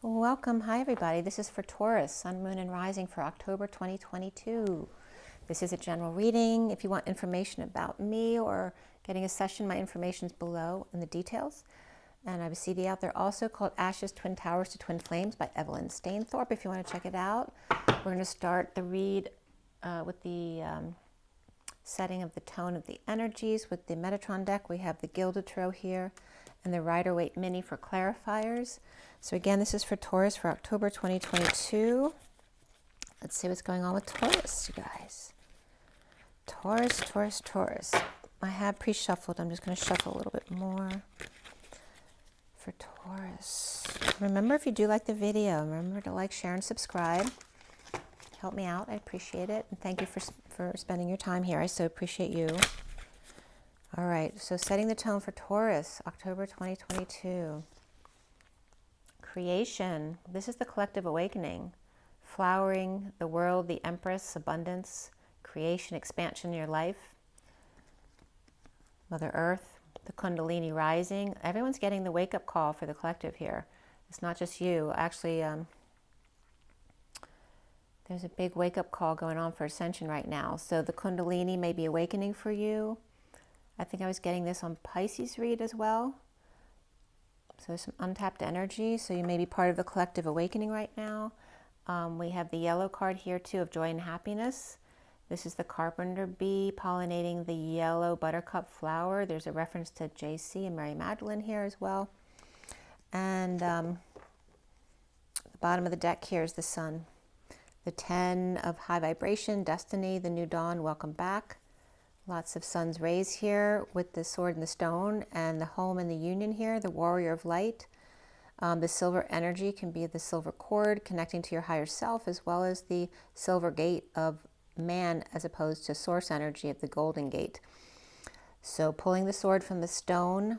Welcome. Hi, everybody. This is for Taurus, Sun, Moon, and Rising for October 2022. This is a general reading. If you want information about me or getting a session, my information is below in the details. And I have a CD out there also called Ashes, Twin Towers to Twin Flames by Evelyn Stainthorpe, if you want to check it out. We're going to start the read with the setting of the tone of the energies. With the Metatron deck, we have the Gilded Tarot here and the Rider-Waite Mini for clarifiers. So again, this is for Taurus for October 2022. Let's see what's going on with Taurus, you guys. Taurus, Taurus, Taurus. I have pre-shuffled. I'm just going to shuffle a little bit more for Taurus. Remember, if you do like the video, remember to like, share, and subscribe. Help me out. I appreciate it. And thank you for spending your time here. I so appreciate you. All right, so setting the tone for Taurus, October 2022. Creation. This is the collective awakening. Flowering, the world, the Empress, abundance, creation, expansion in your life. Mother Earth, the Kundalini rising. Everyone's getting the wake-up call for the collective here. It's not just you. Actually, there's a big wake-up call going on for Ascension right now. So the Kundalini may be awakening for you. I think I was getting this on Pisces read as well. So there's some untapped energy. So you may be part of the collective awakening right now. We have the yellow card here too of joy and happiness. This is the carpenter bee pollinating the yellow buttercup flower. There's a reference to JC and Mary Magdalene here as well. And the bottom of the deck here is the sun. The 10 of high vibration, destiny, the new dawn, welcome back. Lots of sun's rays here with the sword and the stone, and the home and the union here, the warrior of light. The silver energy can be the silver cord connecting to your higher self, as well as the silver gate of man, as opposed to source energy of the golden gate. So pulling the sword from the stone,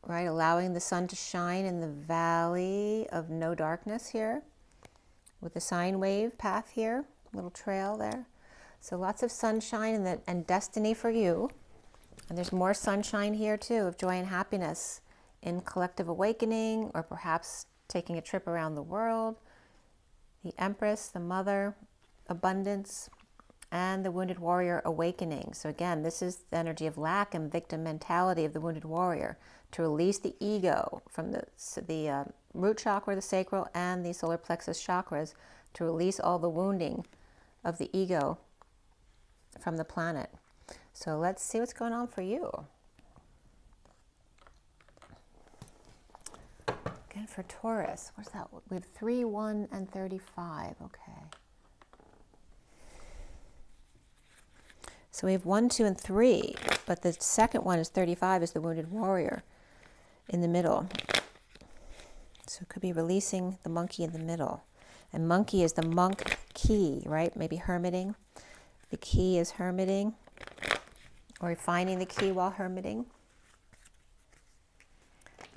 right, allowing the sun to shine in the valley of no darkness here, with the sine wave path here, little trail there. So lots of sunshine and destiny for you. And there's more sunshine here too of joy and happiness in collective awakening, or perhaps taking a trip around the world. The Empress, the Mother, abundance, and the Wounded Warrior awakening. So again, this is the energy of lack and victim mentality of the Wounded Warrior, to release the ego from the root chakra, the sacral, and the solar plexus chakras, to release all the wounding of the ego from the planet. So let's see what's going on for you. Again, for Taurus, what's that? We have 3, 1, and 35. Okay. So we have 1, 2, and 3, but the second one is 35, is the Wounded Warrior in the middle. So it could be releasing the monkey in the middle. And monkey is the monk key, right? Maybe hermiting. The key is hermiting, or finding the key while hermiting.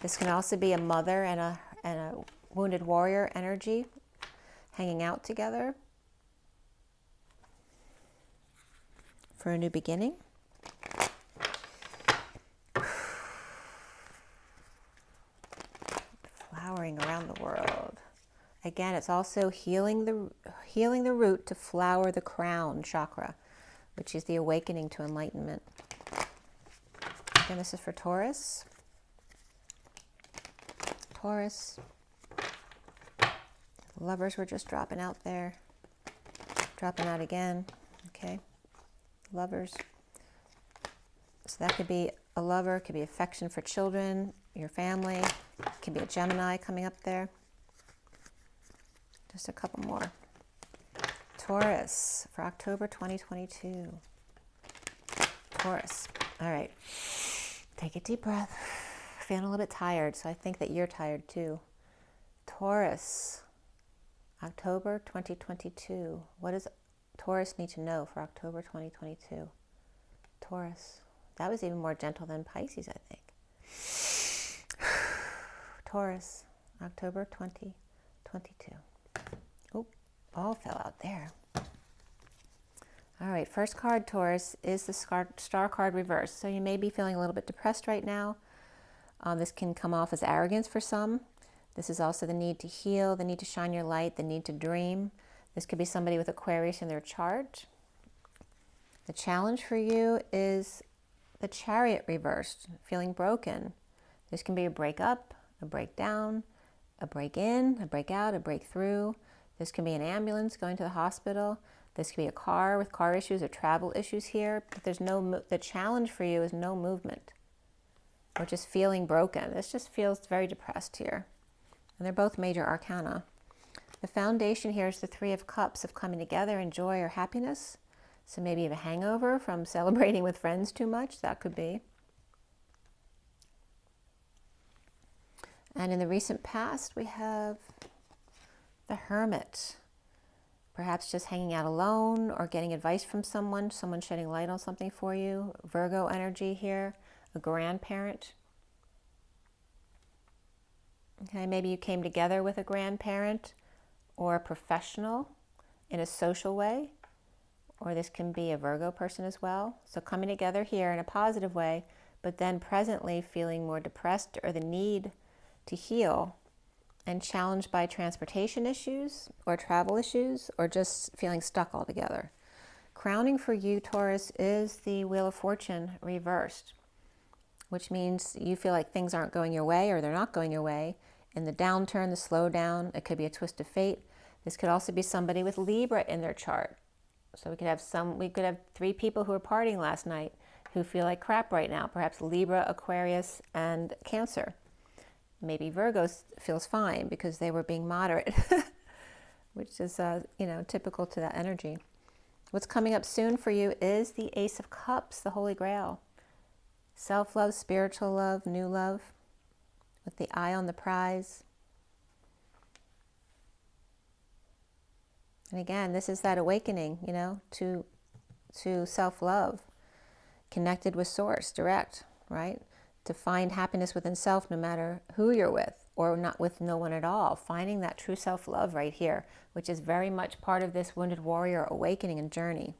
This can also be a mother and a wounded warrior energy hanging out together for a new beginning. Flowering around the world. Again, it's also healing the root to flower the crown chakra, which is the awakening to enlightenment. Again, this is for Taurus. Taurus. Lovers were just dropping out there. Dropping out again. Okay. Lovers. So that could be a lover, could be affection for children, your family. It could be a Gemini coming up there. Just a couple more. Taurus for October 2022. Taurus. All right. Take a deep breath. Feeling a little bit tired, so I think that you're tired too. Taurus. October 2022. What does Taurus need to know for October 2022? Taurus. That was even more gentle than Pisces, I think. Taurus. October 2022. Oh, all fell out there. All right, first card, Taurus, is the star card reverse. So you may be feeling a little bit depressed right now. This can come off as arrogance for some. This is also the need to heal, the need to shine your light, the need to dream. This could be somebody with Aquarius in their chart. The challenge for you is the Chariot reversed, feeling broken. This can be a breakup, a breakdown, a break in, a break out, a breakthrough. This can be an ambulance going to the hospital. This could be a car with car issues or travel issues here. But there's the challenge for you is no movement or just feeling broken. This just feels very depressed here. And they're both major arcana. The foundation here is the Three of Cups of coming together in joy or happiness. So maybe you have a hangover from celebrating with friends too much. That could be. And in the recent past, we have the Hermit. Perhaps just hanging out alone or getting advice from someone shedding light on something for you. Virgo energy here, a grandparent. Okay, maybe you came together with a grandparent or a professional in a social way, or this can be a Virgo person as well. So coming together here in a positive way, but then presently feeling more depressed or the need to heal and challenged by transportation issues or travel issues or just feeling stuck altogether. Crowning for you, Taurus, is the Wheel of Fortune reversed, which means you feel like things aren't going your way or they're not going your way. In the downturn, the slowdown, it could be a twist of fate. This could also be somebody with Libra in their chart. So we could have 3 people who were partying last night who feel like crap right now. Perhaps Libra, Aquarius, and Cancer. Maybe Virgo feels fine because they were being moderate, which is typical to that energy. What's coming up soon for you is the Ace of Cups, the Holy Grail. Self-love, spiritual love, new love, with the eye on the prize. And again, this is that awakening, to self-love, connected with source, direct, right? To find happiness within self no matter who you're with or not with no one at all. Finding that true self-love right here, which is very much part of this wounded warrior awakening and journey.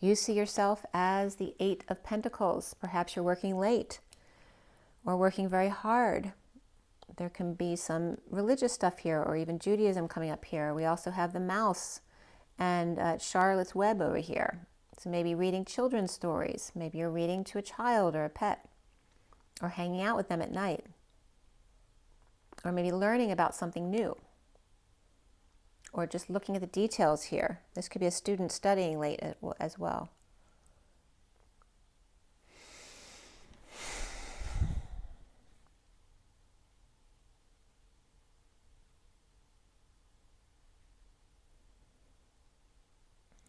You see yourself as the 8 of Pentacles. Perhaps you're working late or working very hard. There can be some religious stuff here or even Judaism coming up here. We also have the mouse and Charlotte's Web over here. So maybe reading children's stories. Maybe you're reading to a child or a pet or hanging out with them at night. Or maybe learning about something new or just looking at the details here. This could be a student studying late as well.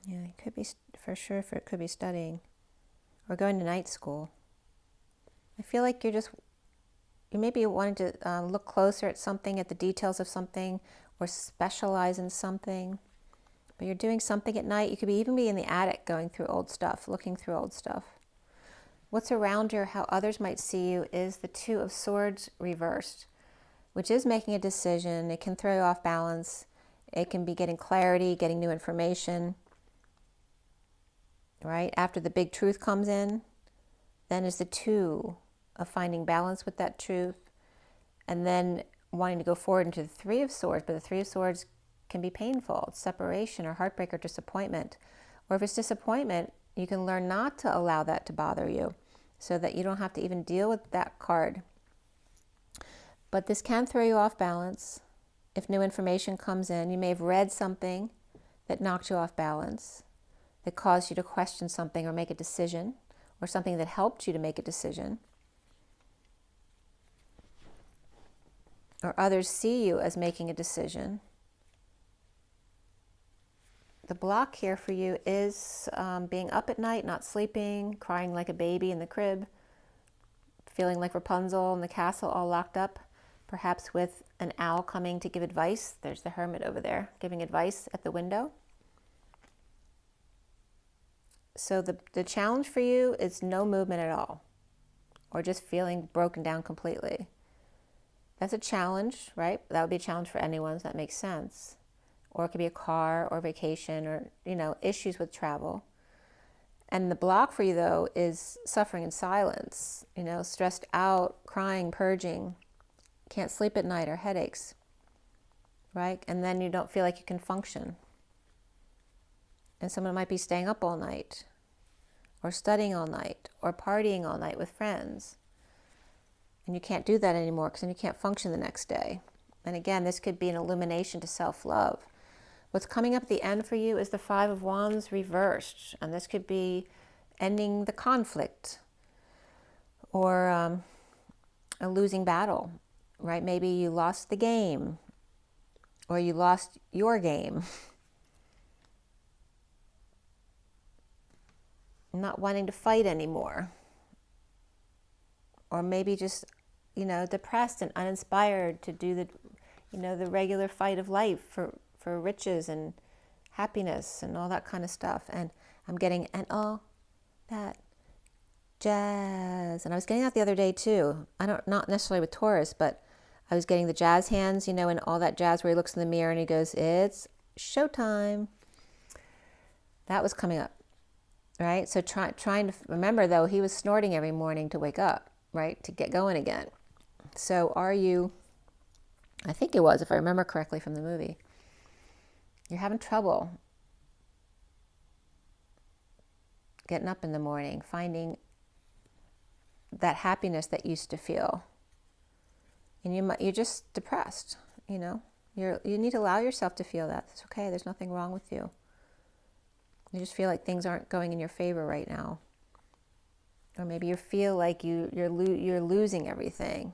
Yeah, it could be for sure. It could be studying or going to night school. I feel like you maybe wanted to look closer at something, at the details of something, or specialize in something. But you're doing something at night. You could even be in the attic going through old stuff, looking through old stuff. What's around you, how others might see you, is the 2 of Swords reversed, which is making a decision. It can throw you off balance. It can be getting clarity, getting new information. Right? After the big truth comes in, then is the 2 of finding balance with that truth and then wanting to go forward into the 3 of Swords. But the 3 of Swords can be painful. It's separation or heartbreak or disappointment. Or if it's disappointment, you can learn not to allow that to bother you so that you don't have to even deal with that card. But this can throw you off balance. If new information comes in, you may have read something that knocked you off balance, that caused you to question something or make a decision, or something that helped you to make a decision. Or others see you as making a decision. The block here for you is being up at night, not sleeping, crying like a baby in the crib, feeling like Rapunzel in the castle all locked up, perhaps with an owl coming to give advice. There's the Hermit over there giving advice at the window. So the challenge for you is no movement at all, or just feeling broken down completely. That's a challenge, right? That would be a challenge for anyone, so that makes sense. Or it could be a car or vacation or, issues with travel. And the block for you, though, is suffering in silence, stressed out, crying, purging, can't sleep at night, or headaches, right? And then you don't feel like you can function. And someone might be staying up all night, or studying all night, or partying all night with friends. And you can't do that anymore because then you can't function the next day. And again, this could be an illumination to self-love. What's coming up at the end for you is the Five of Wands reversed. And this could be ending the conflict, or a losing battle, right? Maybe you lost the game, or you lost your game. Not wanting to fight anymore. Or maybe just, you know, depressed and uninspired to do the, you know, the regular fight of life for riches and happiness and all that kind of stuff. And I'm getting, and all that jazz. And I was getting that the other day too. Not necessarily with Taurus, but I was getting the jazz hands, you know, and all that jazz where he looks in the mirror and he goes, it's showtime. That was coming up, right? So trying to remember, though, he was snorting every morning to wake up, right? To get going again. So are you, I think it was, if I remember correctly from the movie, you're having trouble getting up in the morning, finding that happiness that you used to feel. And you're just depressed, you know. You need to allow yourself to feel that. It's okay. There's nothing wrong with you. You just feel like things aren't going in your favor right now. Or maybe you feel like you're losing everything.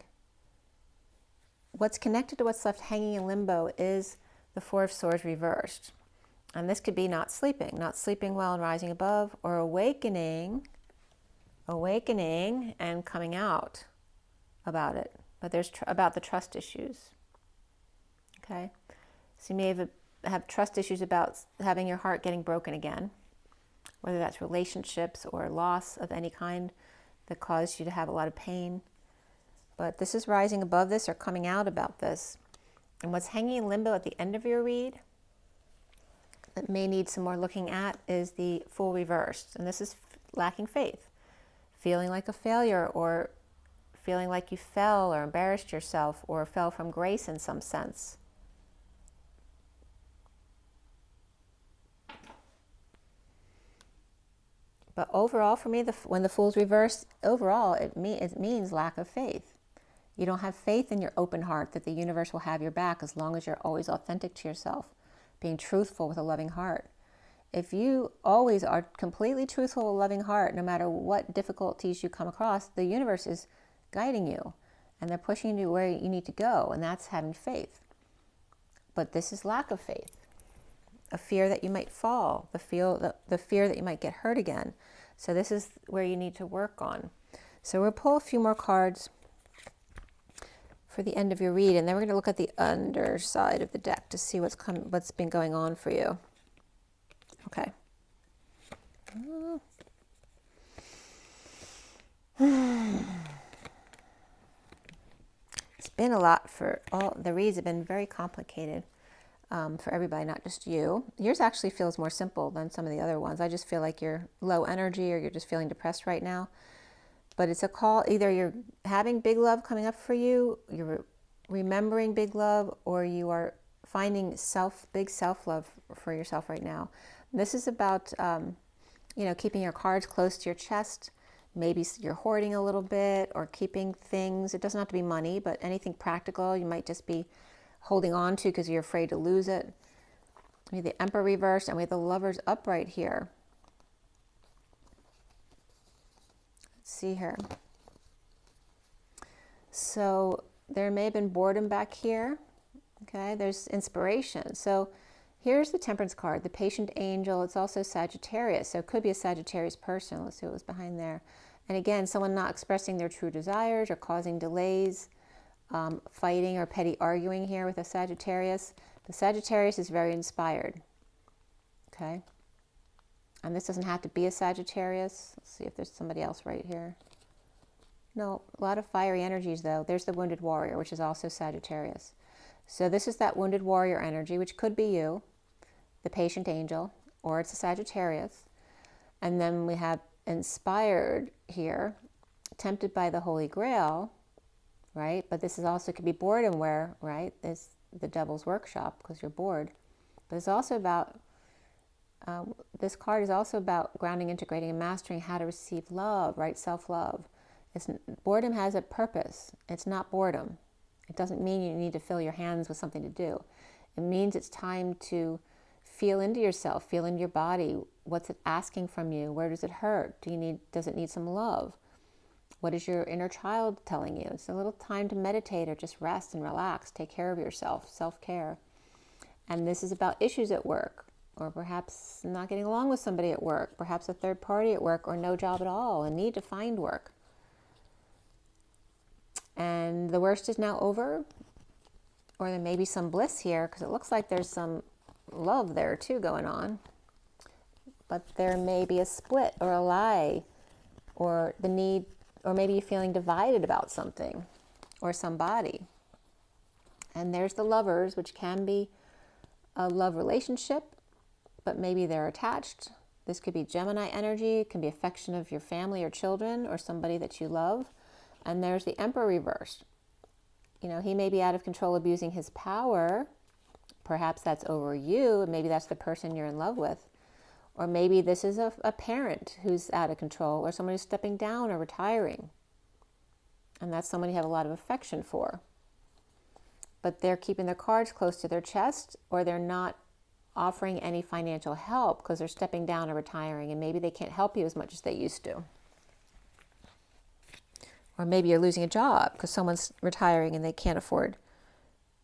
What's connected to what's left hanging in limbo is the Four of Swords reversed. And this could be not sleeping well and rising above, or awakening and coming out about it. But there's about the trust issues. Okay? So you may have trust issues about having your heart getting broken again, whether that's relationships or loss of any kind that caused you to have a lot of pain. But this is rising above this or coming out about this. And what's hanging in limbo at the end of your read that may need some more looking at is the Fool reversed. And this is lacking faith, feeling like a failure, or feeling like you fell or embarrassed yourself or fell from grace in some sense. But overall, for me, when the Fool's reversed, overall, it means lack of faith. You don't have faith in your open heart that the universe will have your back as long as you're always authentic to yourself, being truthful with a loving heart. If you always are completely truthful with a loving heart, no matter what difficulties you come across, the universe is guiding you, and they're pushing you where you need to go, and that's having faith. But this is lack of faith. A fear that you might fall, the fear that you might get hurt again. So this is where you need to work on. So we'll pull a few more cards for the end of your read, and then we're going to look at the underside of the deck to see what's been going on for you. Okay. It's been a lot for all the reads. Have been very complicated. For everybody, not just you. Yours actually feels more simple than some of the other ones. I just feel like you're low energy, or you're just feeling depressed right now. But it's a call, either you're having big love coming up for you, you're remembering big love, or you are finding big self-love for yourself right now. And this is about, keeping your cards close to your chest. Maybe you're hoarding a little bit, or keeping things. It doesn't have to be money, but anything practical. You might just be holding on to because you're afraid to lose it. We have the Emperor reversed, and we have the Lovers upright here. Let's see here. So there may have been boredom back here. Okay, there's inspiration. So here's the Temperance card, the Patient Angel. It's also Sagittarius, so it could be a Sagittarius person. Let's see what was behind there. And again, someone not expressing their true desires or causing delays. Fighting or petty arguing here with a Sagittarius. The Sagittarius is very inspired. Okay. And this doesn't have to be a Sagittarius. Let's see if there's somebody else right here. No, a lot of fiery energies though. There's the Wounded Warrior, which is also Sagittarius. So this is that Wounded Warrior energy, which could be you, the Patient Angel, or it's a Sagittarius. And then we have inspired here, tempted by the Holy Grail, right? But this is also could be boredom where, right, this the devil's workshop because you're bored. But it's also about, this card is also about grounding, integrating, and mastering how to receive love, right? Self-love. Boredom has a purpose. It's not boredom. It doesn't mean you need to fill your hands with something to do. It means it's time to feel into yourself, feel into your body. What's it asking from you? Where does it hurt? Does it need some love? What is your inner child telling you? It's a little time to meditate or just rest and relax. Take care of yourself, self-care. And this is about issues at work, or perhaps not getting along with somebody at work, perhaps a third party at work, or no job at all, and need to find work. And the worst is now over, or there may be some bliss here, because it looks like there's some love there too going on. But there may be a split or a lie, or the need, or maybe you're feeling divided about something or somebody. And there's the Lovers, which can be a love relationship, but maybe they're attached. This could be Gemini energy. It can be affection of your family or children or somebody that you love. And there's the Emperor reversed. You know, he may be out of control, abusing his power. Perhaps that's over you, and maybe that's the person you're in love with. Or maybe this is a parent who's out of control, or someone who's stepping down or retiring. And that's someone you have a lot of affection for. But they're keeping their cards close to their chest, or they're not offering any financial help because they're stepping down or retiring, and maybe they can't help you as much as they used to. Or maybe you're losing a job because someone's retiring and they can't afford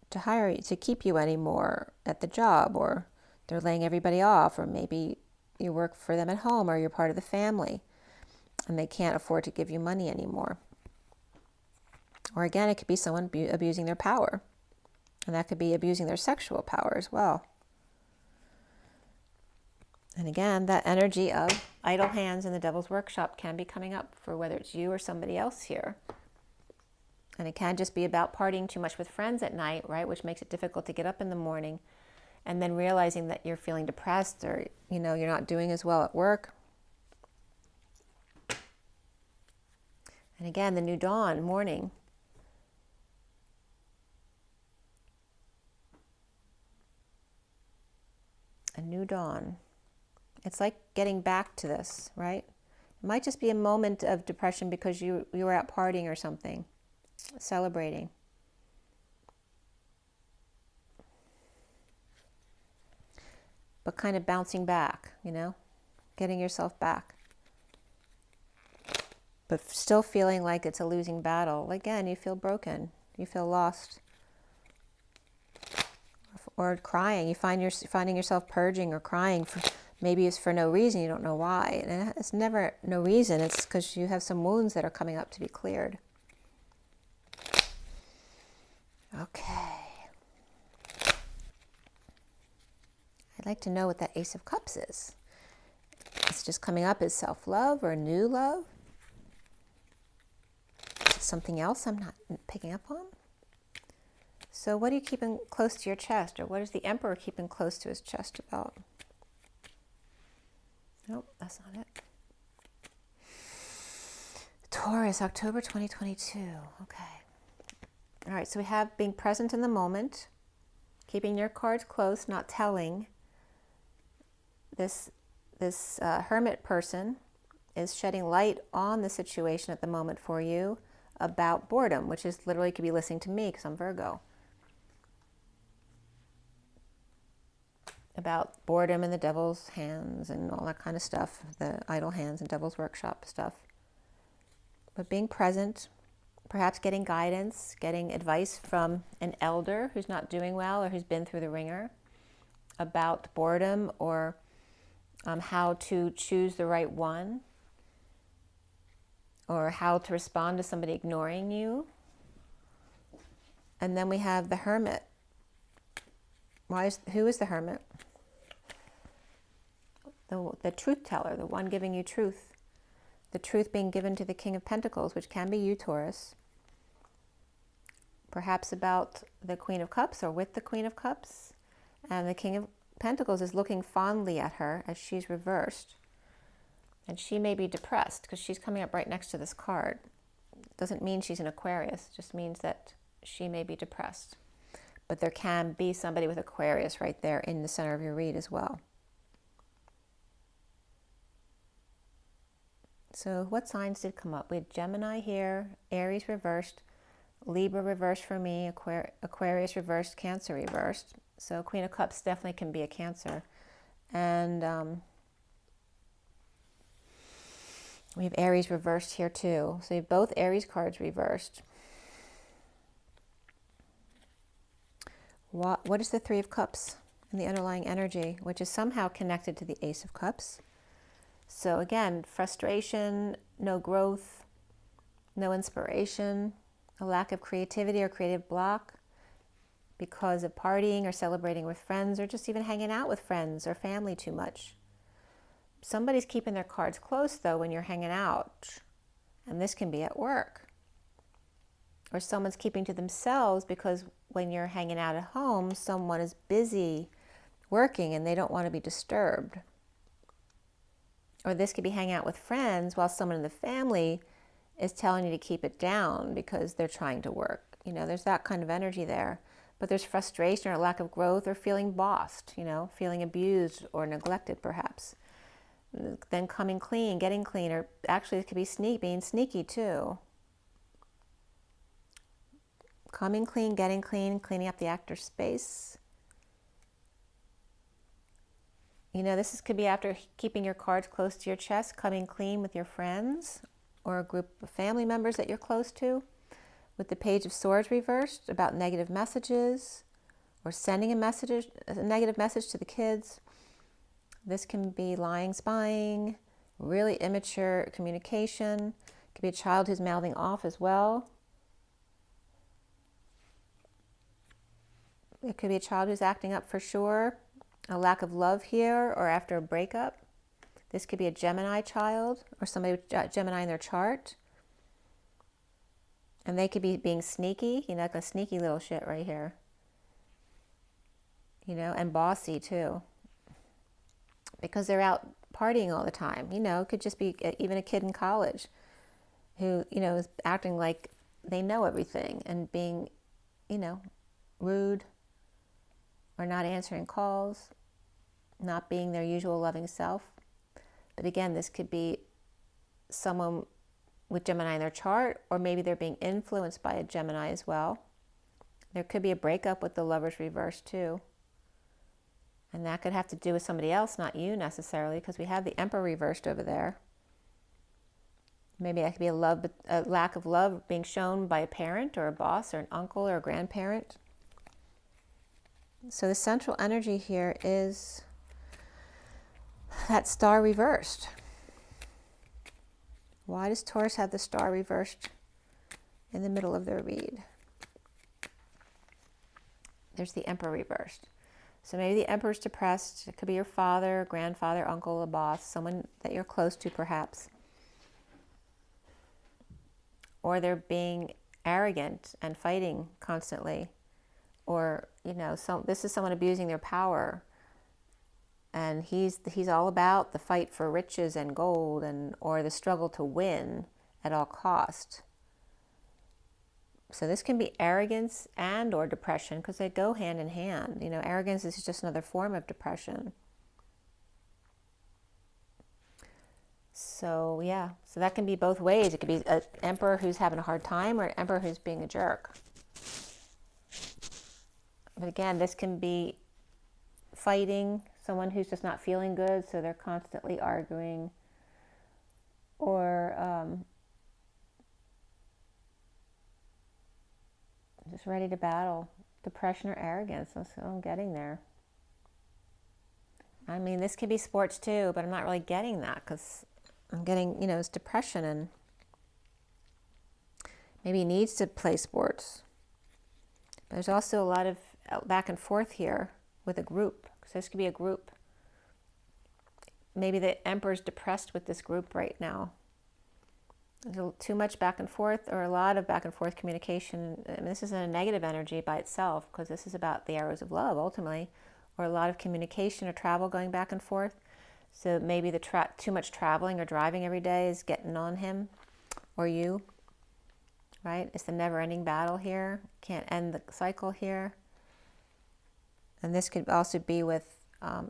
to hire you, to keep you anymore at the job, or they're laying everybody off, or maybe you work for them at home, or you're part of the family and they can't afford to give you money anymore. Or again, it could be someone abusing their power, and that could be abusing their sexual power as well. And again, that energy of idle hands in the devil's workshop can be coming up for whether it's you or somebody else here. And it can just be about partying too much with friends at night, right? Which makes it difficult to get up in the morning. And then realizing that you're feeling depressed, or, you know, you're not doing as well at work. And again, the new dawn, morning. A new dawn. It's like getting back to this, right? It might just be a moment of depression because you were out partying or something, celebrating. But kind of bouncing back, you know, getting yourself back. But still feeling like it's a losing battle. Again, you feel broken, you feel lost. Or crying, finding yourself purging or crying for, maybe it's for no reason, you don't know why. And it's never no reason, it's because you have some wounds that are coming up to be cleared. Okay. I'd like to know what that Ace of Cups is. It's just coming up as self-love or new love. Something else I'm not picking up on. So what are you keeping close to your chest? Or what is the Emperor keeping close to his chest about? Nope, that's not it. Taurus, October 2022. Okay. All right, so we have being present in the moment, keeping your cards close, not telling. This Hermit person is shedding light on the situation at the moment for you about boredom, which is literally could be listening to me because I'm Virgo. About boredom and the devil's hands and all that kind of stuff, the idle hands and devil's workshop stuff. But being present, perhaps getting guidance, getting advice from an elder who's not doing well or who's been through the ringer about boredom, or how to choose the right one, or how to respond to somebody ignoring you. And then we have the Hermit. Who is the Hermit? The truth teller, the one giving you truth. The truth being given to the King of Pentacles, which can be you, Taurus. Perhaps about the Queen of Cups or with the Queen of Cups. And the King of Pentacles is looking fondly at her as she's reversed. And she may be depressed because she's coming up right next to this card. Doesn't mean she's an Aquarius, just means that she may be depressed. But there can be somebody with Aquarius right there in the center of your read as well. So what signs did come up? We had Gemini here, Aries reversed, Libra reversed for me, Aquarius reversed, Cancer reversed. So Queen of Cups definitely can be a Cancer. And we have Aries reversed here too. So you have both Aries cards reversed. What is the Three of Cups in the underlying energy, which is somehow connected to the Ace of Cups? So again, frustration, no growth, no inspiration, a lack of creativity or creative block because of partying or celebrating with friends or just even hanging out with friends or family too much. Somebody's keeping their cards close though when you're hanging out, and this can be at work. Or someone's keeping to themselves because when you're hanging out at home, someone is busy working and they don't want to be disturbed. Or this could be hanging out with friends while someone in the family is telling you to keep it down because they're trying to work. You know, there's that kind of energy there. But there's frustration or lack of growth or feeling bossed, you know, feeling abused or neglected perhaps. Then coming clean, getting clean, or actually it could be being sneaky too. Coming clean, getting clean, cleaning up the actor's space. You know, could be after keeping your cards close to your chest, coming clean with your friends or a group of family members that you're close to. With the Page of Swords reversed, about negative messages or sending a negative message to the kids. This can be lying, spying, really immature communication. It could be a child who's mouthing off as well. It could be a child who's acting up for sure. A lack of love here or after a breakup. This could be a Gemini child or somebody with Gemini in their chart. And they could be being sneaky, you know, like a sneaky little shit right here. You know, and bossy too. Because they're out partying all the time. You know, it could just be even a kid in college who, you know, is acting like they know everything and being, you know, rude or not answering calls, not being their usual loving self. But again, this could be someone with Gemini in their chart, or maybe they're being influenced by a Gemini as well. There could be a breakup with the Lovers reversed too. And that could have to do with somebody else, not you necessarily, because we have the Emperor reversed over there. Maybe that could be a lack of love being shown by a parent or a boss or an uncle or a grandparent. So the central energy here is that Star reversed. Why does Taurus have the Star reversed in the middle of their read? There's the Emperor reversed. So maybe the Emperor's depressed. It could be your father, grandfather, uncle, a boss, someone that you're close to perhaps. Or they're being arrogant and fighting constantly. Or, you know, this is someone abusing their power. And he's all about the fight for riches and gold, or the struggle to win at all cost. So this can be arrogance and or depression, because they go hand in hand. You know, arrogance is just another form of depression. So yeah, so that can be both ways. It could be an emperor who's having a hard time or an emperor who's being a jerk. But again, this can be fighting, someone who's just not feeling good, so they're constantly arguing, or just ready to battle. Depression or arrogance, so I'm getting there. I mean, this could be sports too, but I'm not really getting that, because I'm getting, you know, it's depression, and maybe he needs to play sports. But there's also a lot of back and forth here with a group. So this could be a group. Maybe the Emperor's depressed with this group right now. There's too much back and forth, or a lot of back and forth communication. I mean, this isn't a negative energy by itself, because this is about the arrows of love ultimately, or a lot of communication or travel going back and forth. So maybe the too much traveling or driving every day is getting on him or you. right? It's the never-ending battle here. Can't end the cycle here. And this could also be with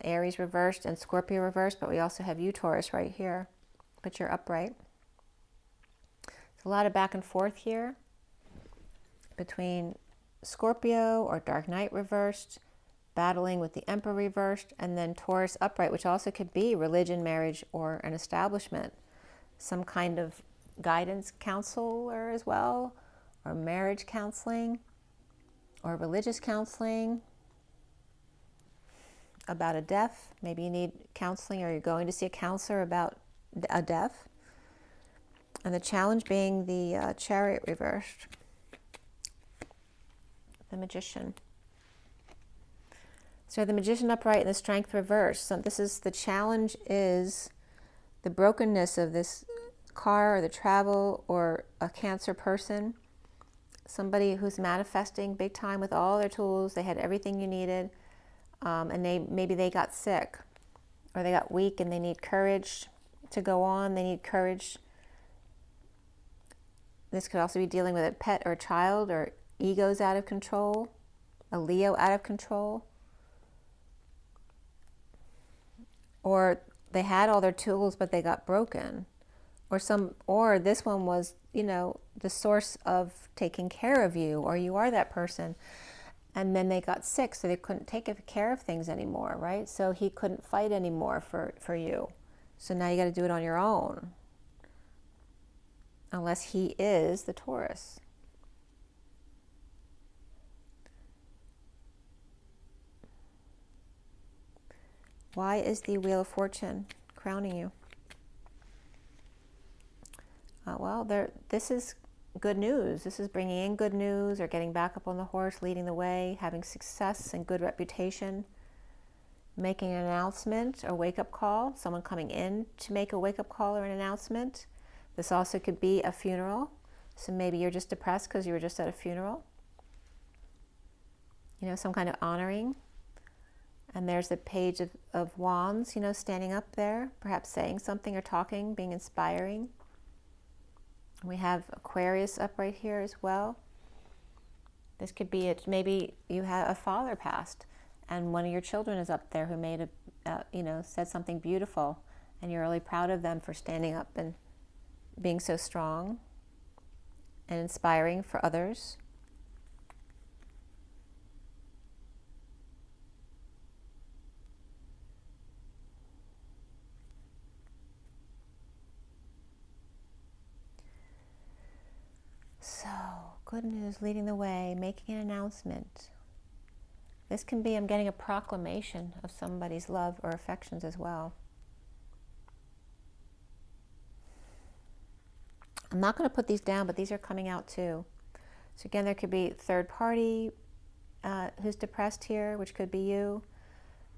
Aries reversed and Scorpio reversed, but we also have you, Taurus, right here. But you're upright. There's a lot of back and forth here between Scorpio or Dark Knight reversed, battling with the Emperor reversed, and then Taurus upright, which also could be religion, marriage, or an establishment. Some kind of guidance counselor as well, or marriage counseling, or religious counseling about a death. Maybe you need counseling, or you're going to see a counselor about a death. And the challenge being the Chariot reversed, the Magician. So the Magician upright and the Strength reversed. So this is, the challenge is the brokenness of this car or the travel or a Cancer person. Somebody who's manifesting big time with all their tools. They had everything you needed. And maybe they got sick or they got weak and they need courage to go on. They need courage. This could also be dealing with a pet or a child, or egos out of control, a Leo out of control. Or they had all their tools, but they got broken. Or this one was, you know, the source of taking care of you, or you are that person. And then they got sick, so they couldn't take care of things anymore, right? So he couldn't fight anymore for you. So now you got to do it on your own. Unless he is the Taurus. Why is the Wheel of Fortune crowning you? Well, this is good news. This is bringing in good news, or getting back up on the horse, leading the way, having success and good reputation, making an announcement or wake-up call, someone coming in to make a wake-up call or an announcement. This also could be a funeral. So maybe you're just depressed because you were just at a funeral. You know, some kind of honoring. And there's the Page of Wands, you know, standing up there, perhaps saying something or talking, being inspiring. We have Aquarius up right here as well. This could be it. Maybe you have a father passed, and one of your children is up there who made you know, said something beautiful, and you're really proud of them for standing up and being so strong and inspiring for others. So, good news, leading the way, making an announcement. This can be, I'm getting a proclamation of somebody's love or affections as well. I'm not going to put these down, but these are coming out too. So again, there could be third party who's depressed here, which could be you.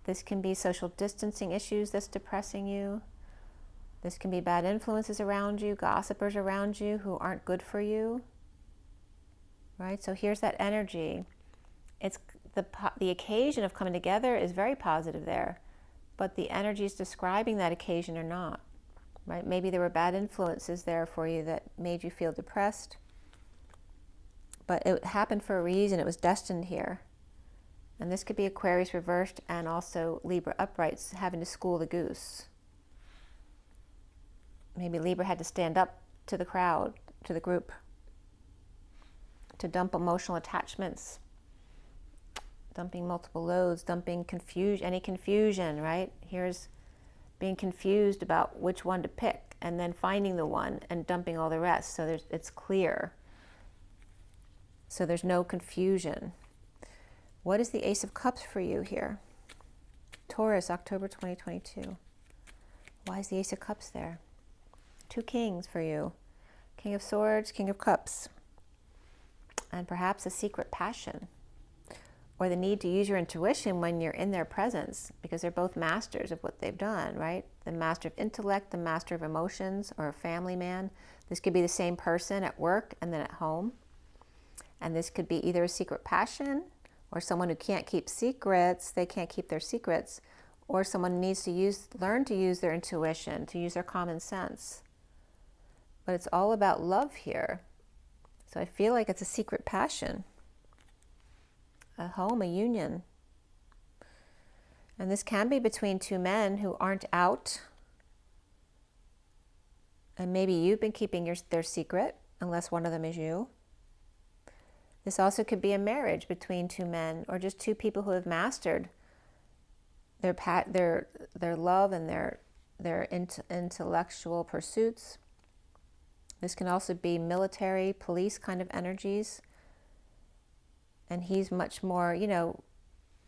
This can be social distancing issues that's depressing you. This can be bad influences around you, gossipers around you who aren't good for you. Right? So here's that energy. It's the occasion of coming together is very positive there, but the energies describing that occasion are not. Right? Maybe there were bad influences there for you that made you feel depressed, but it happened for a reason. It was destined here. And this could be Aquarius reversed and also Libra uprights having to school the goose. Maybe Libra had to stand up to the crowd, to the group, to dump emotional attachments, dumping multiple loads, dumping any confusion, right? Here's being confused about which one to pick, and then finding the one and dumping all the rest. So it's clear. So there's no confusion. What is the Ace of Cups for you here? Taurus, October 2022. Why is the Ace of Cups there? Two kings for you. King of Swords, King of Cups. And perhaps a secret passion, or the need to use your intuition when you're in their presence, because they're both masters of what they've done, right? The master of intellect, the master of emotions, or a family man. This could be the same person at work and then at home. And this could be either a secret passion, or someone who can't keep secrets, they can't keep their secrets, or someone needs to learn to use their intuition, to use their common sense. But it's all about love here. So I feel like it's a secret passion, a home, a union. And this can be between two men who aren't out. And maybe you've been keeping their secret, unless one of them is you. This also could be a marriage between two men, or just two people who have mastered their love and their intellectual pursuits. This can also be military, police kind of energies. And he's much more, you know,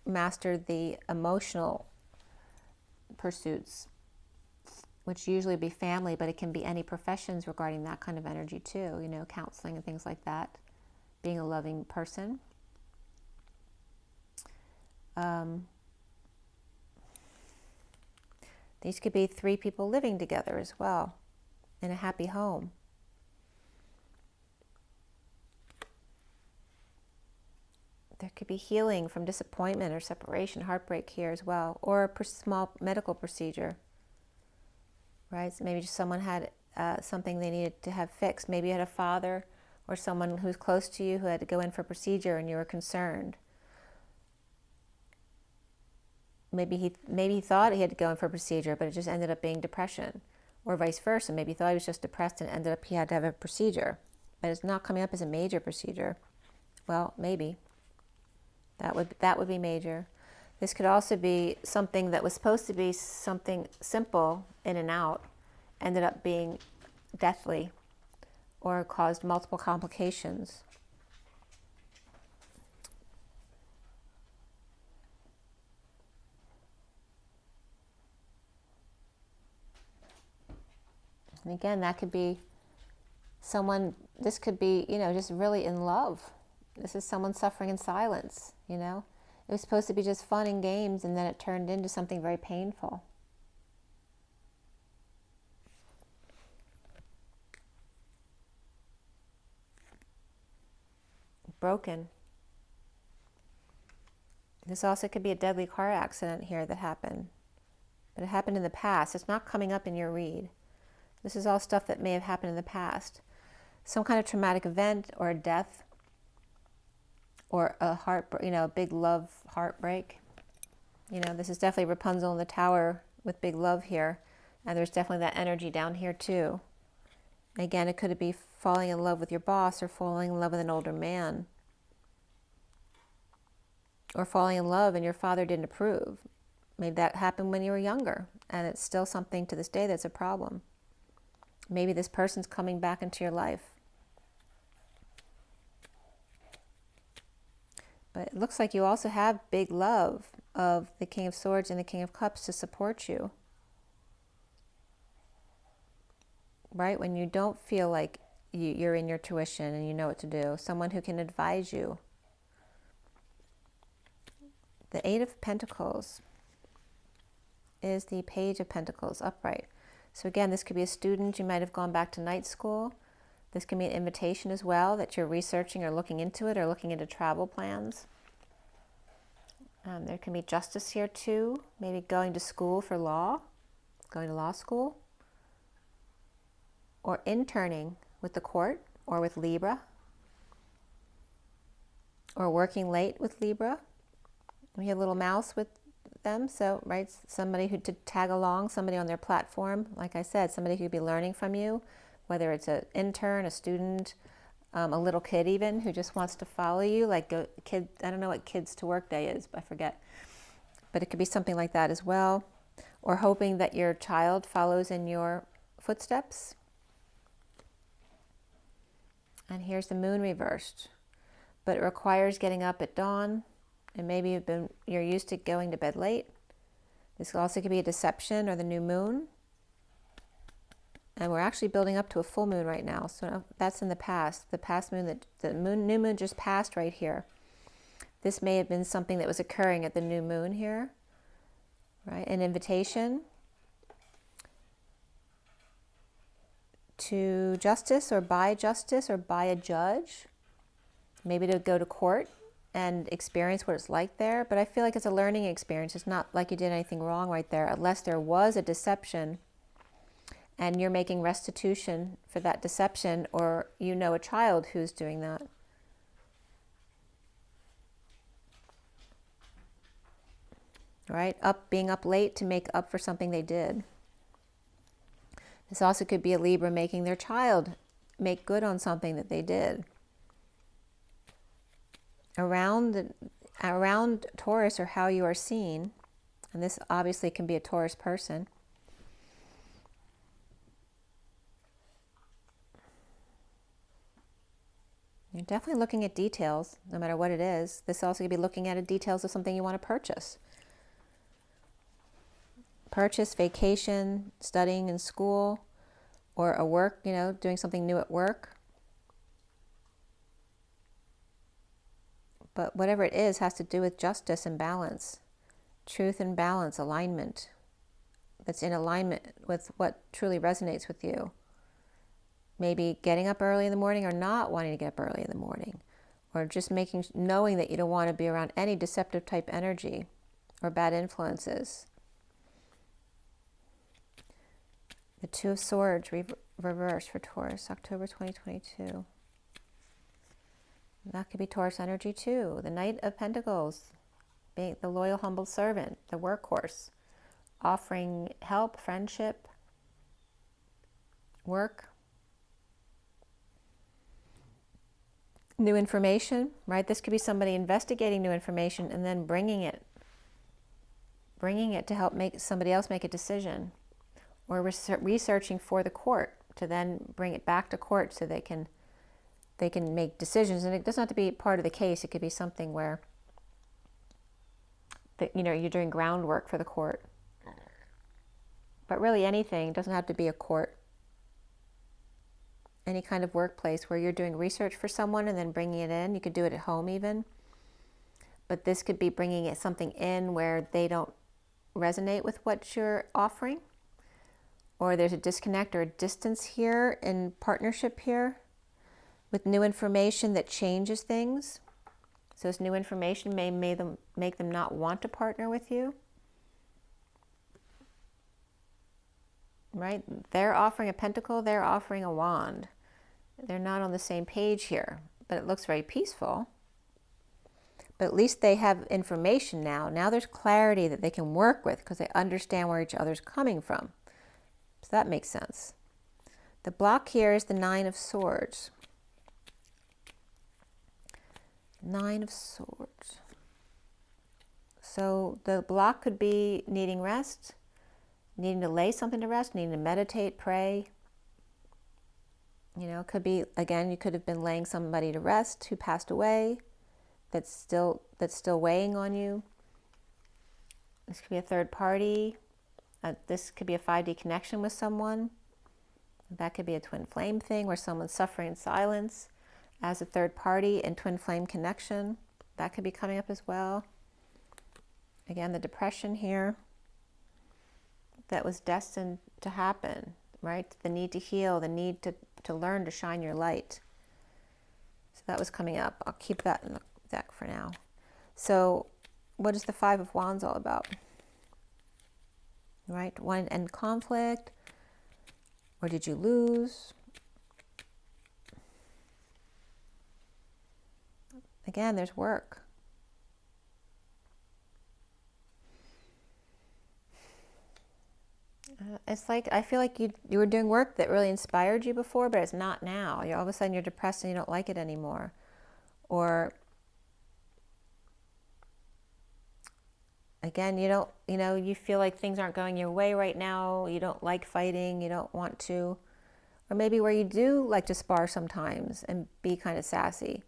mastered the emotional pursuits, which usually be family, but it can be any professions regarding that kind of energy too, you know, counseling and things like that, being a loving person. These could be three people living together as well in a happy home. There could be healing from disappointment or separation, heartbreak here as well, or a small medical procedure, right? So maybe just someone had something they needed to have fixed. Maybe you had a father or someone who's close to you who had to go in for a procedure and you were concerned. Maybe he thought he had to go in for a procedure, but it just ended up being depression, or vice versa. Maybe he thought he was just depressed and ended up he had to have a procedure, but it's not coming up as a major procedure. Well, maybe. That would be major. This could also be something that was supposed to be something simple, in and out, ended up being deathly or caused multiple complications. And again, that could be someone, this could be, you know, just really in love. This is someone suffering in silence, you know. It was supposed to be just fun and games, and then it turned into something very painful. Broken. This also could be a deadly car accident here that happened. But it happened in the past. It's not coming up in your read. This is all stuff that may have happened in the past. Some kind of traumatic event or a death or a a big love heartbreak. You know, this is definitely Rapunzel in the tower with big love here. And there's definitely that energy down here too. Again, it could be falling in love with your boss or falling in love with an older man. Or falling in love and your father didn't approve. Maybe that happened when you were younger and it's still something to this day that's a problem. Maybe this person's coming back into your life. But it looks like you also have big love of the King of Swords and the King of Cups to support you. Right? When you don't feel like you're in your tuition and you know what to do. Someone who can advise you. The Eight of Pentacles is the Page of Pentacles upright. So again, this could be a student. You might have gone back to night school. This can be an invitation as well, that you're researching or looking into it or looking into travel plans. There can be justice here too. Maybe going to school for law, going to law school. Or interning with the court or with Libra. Or working late with Libra. We have a little mouse with them, so right, somebody who to tag along, somebody on their platform, like I said, somebody who could be learning from you, whether it's an intern, a student, a little kid even who just wants to follow you, like a kid. I don't know what kids to work day is, I forget, but it could be something like that as well. Or hoping that your child follows in your footsteps. And here's the moon reversed, but it requires getting up at dawn. And maybe you're used to going to bed late. This also could be a deception or the new moon. And we're actually building up to a full moon right now. So that's in the past. The past moon, new moon just passed right here. This may have been something that was occurring at the new moon here. Right? An invitation to justice or by a judge. Maybe to go to court and experience what it's like there. But I feel like it's a learning experience. It's not like you did anything wrong right there, unless there was a deception and you're making restitution for that deception, or you know a child who's doing that. Right? Being up late to make up for something they did. This also could be a Libra making their child make good on something that they did. Around Taurus, or how you are seen, and this obviously can be a Taurus person. You're definitely looking at details, no matter what it is. This also could be looking at details of something you want to purchase. Purchase, vacation, studying in school, or a work, doing something new at work. But whatever it is has to do with justice and balance, truth and balance, alignment. That's in alignment with what truly resonates with you. Maybe getting up early in the morning or not wanting to get up early in the morning, or just knowing that you don't want to be around any deceptive type energy or bad influences. The Two of Swords reversed for Taurus, October 2022. That could be Taurus energy too. The Knight of Pentacles, being the loyal, humble servant, the workhorse, offering help, friendship, work, new information, right? This could be somebody investigating new information and then bringing it to help make somebody else make a decision, or researching for the court to then bring it back to court so they can make decisions. And it doesn't have to be part of the case. It could be something where you're doing groundwork for the court. But really anything, doesn't have to be a court. Any kind of workplace where you're doing research for someone and then bringing it in. You could do it at home even. But this could be bringing something in where they don't resonate with what you're offering. Or there's a disconnect or a distance here in partnership here with new information that changes things. So this new information may make them not want to partner with you. Right? They're offering a pentacle, they're offering a wand. They're not on the same page here, but it looks very peaceful. But at least they have information now. Now there's clarity that they can work with because they understand where each other's coming from. So that makes sense. The block here is the Nine of Swords. Nine of Swords. So the block could be needing rest, needing to lay something to rest, needing to meditate, pray. It could be, again, you could have been laying somebody to rest who passed away that's still weighing on you. This could be a third party. This could be a 5D connection with someone. That could be a twin flame thing where someone's suffering in silence as a third party and twin flame connection. That could be coming up as well. Again, the depression here that was destined to happen, right? The need to heal, the need to learn to shine your light. So that was coming up. I'll keep that in the deck for now. So what is the Five of Wands all about? Right? Want to end conflict? Or did you lose? Again, there's work. It's like, I feel like you were doing work that really inspired you before, but it's not now. All of a sudden you're depressed and you don't like it anymore. Or again, you feel like things aren't going your way right now. You don't like fighting. You don't want to. Or maybe where you do like to spar sometimes and be kind of sassy.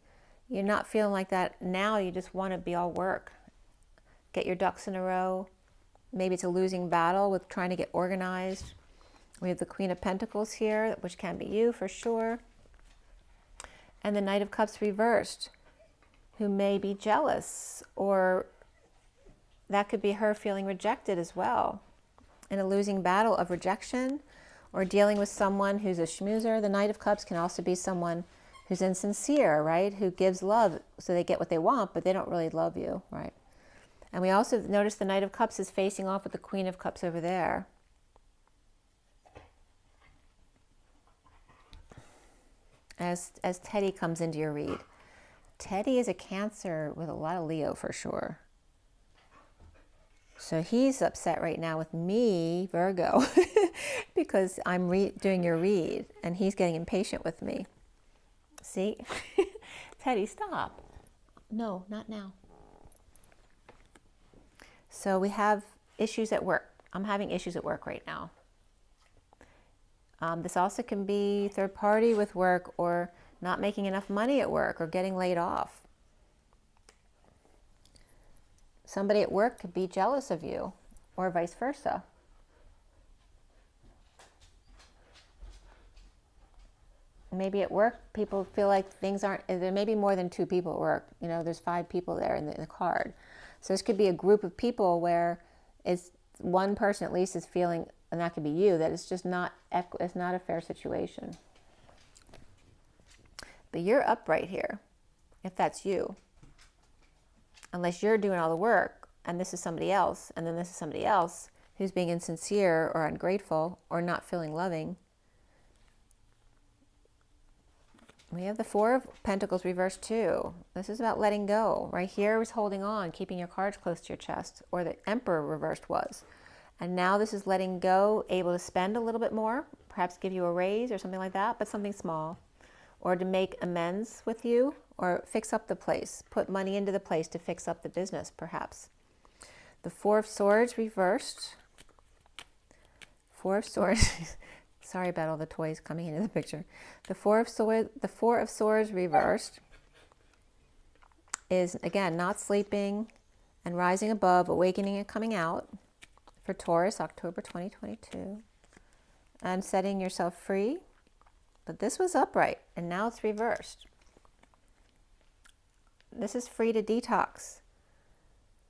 You're not feeling like that now. You just want to be all work. Get your ducks in a row. Maybe it's a losing battle with trying to get organized. We have the Queen of Pentacles here, which can be you for sure. And the Knight of Cups reversed, who may be jealous, or that could be her feeling rejected as well. In a losing battle of rejection, or dealing with someone who's a schmoozer. The Knight of Cups can also be someone who's insincere, right? Who gives love so they get what they want, but they don't really love you, right? And we also notice the Knight of Cups is facing off with the Queen of Cups over there. as Teddy comes into your read. Teddy is a Cancer with a lot of Leo for sure. So he's upset right now with me, Virgo, because I'm doing your read and he's getting impatient with me. See? Teddy, stop. No, not now. So we have issues at work. I'm having issues at work right now. This also can be third party with work, or not making enough money at work, or getting laid off. Somebody at work could be jealous of you, or vice versa. Maybe at work, people feel like things aren't, there may be more than 2 people at work. You know, there's 5 people there in the card. So this could be a group of people where it's one person at least is feeling, and that could be you, that it's just not, it's not a fair situation. But you're upright here, if that's you. Unless you're doing all the work, and this is somebody else, and then this is somebody else who's being insincere or ungrateful or not feeling loving. We have the 4 of Pentacles reversed too. This is about letting go. Right here is holding on, keeping your cards close to your chest, or the Emperor reversed was. And now this is letting go, able to spend a little bit more, perhaps give you a raise or something like that, but something small. Or to make amends with you, or fix up the place, put money into the place to fix up the business, perhaps. The 4 of Swords reversed. 4 of Swords. Sorry about all the toys coming into the picture. The 4 of Swords reversed is, again, not sleeping and rising above, awakening and coming out for Taurus, October 2022. And setting yourself free. But this was upright, and now it's reversed. This is free to detox.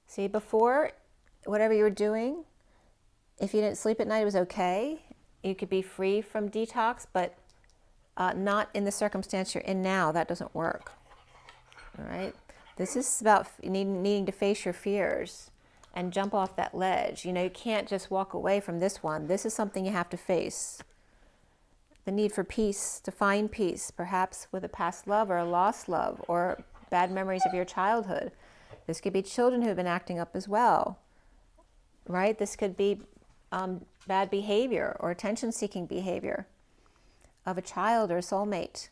See, before, whatever you were doing, if you didn't sleep at night, it was okay. You could be free from detox, but not in the circumstance you're in now. That doesn't work. All right? This is about needing to face your fears and jump off that ledge. You know, you can't just walk away from this one. This is something you have to face. The need for peace, to find peace, perhaps with a past love or a lost love, or bad memories of your childhood. This could be children who have been acting up as well, right? This could be bad behavior or attention-seeking behavior of a child or a soulmate,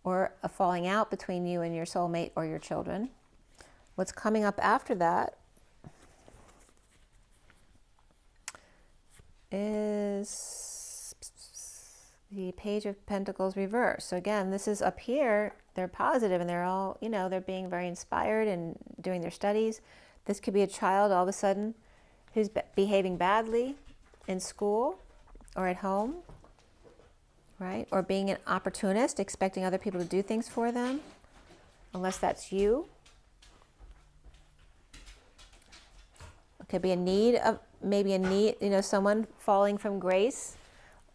or a falling out between you and your soulmate or your children. What's coming up after that is the Page of Pentacles reversed. So again, this is up here, they're positive and they're all, you know, they're being very inspired and doing their studies. This could be a child all of a sudden who's behaving badly in school or at home, right? Or being an opportunist, expecting other people to do things for them, unless that's you. It could be a need of, maybe a need, you know, someone falling from grace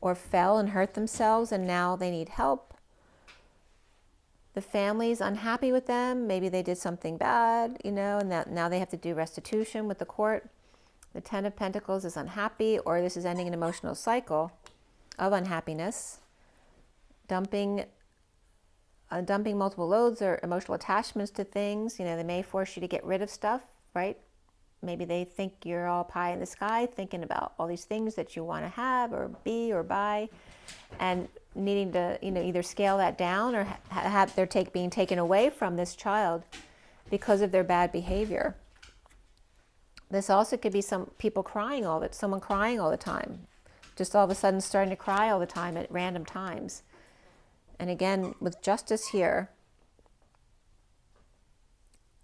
or fell and hurt themselves and now they need help. The family's unhappy with them. Maybe they did something bad, you know, and that now they have to do restitution with the court. The 10 of Pentacles is unhappy, or this is ending an emotional cycle of unhappiness. Dumping multiple loads or emotional attachments to things. You know, they may force you to get rid of stuff, right? Maybe they think you're all pie in the sky, thinking about all these things that you want to have or be or buy, and needing to, you know, either scale that down or have their being taken away from this child because of their bad behavior. This also could be some people crying someone crying all the time, just all of a sudden starting to cry all the time at random times. And again, with justice here,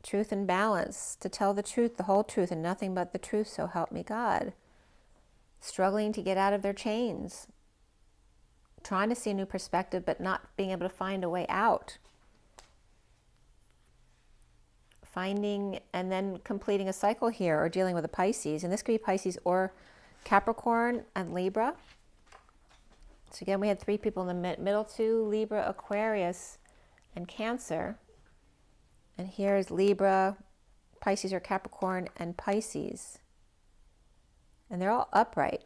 truth and balance, to tell the truth, the whole truth, and nothing but the truth, so help me God. Struggling to get out of their chains, trying to see a new perspective, but not being able to find a way out. Finding and then completing a cycle here, or dealing with a Pisces, and this could be Pisces or Capricorn and Libra. So again, we had 3 people in the middle, 2, Libra, Aquarius, and Cancer. And here is Libra, Pisces or Capricorn, and Pisces. And they're all upright.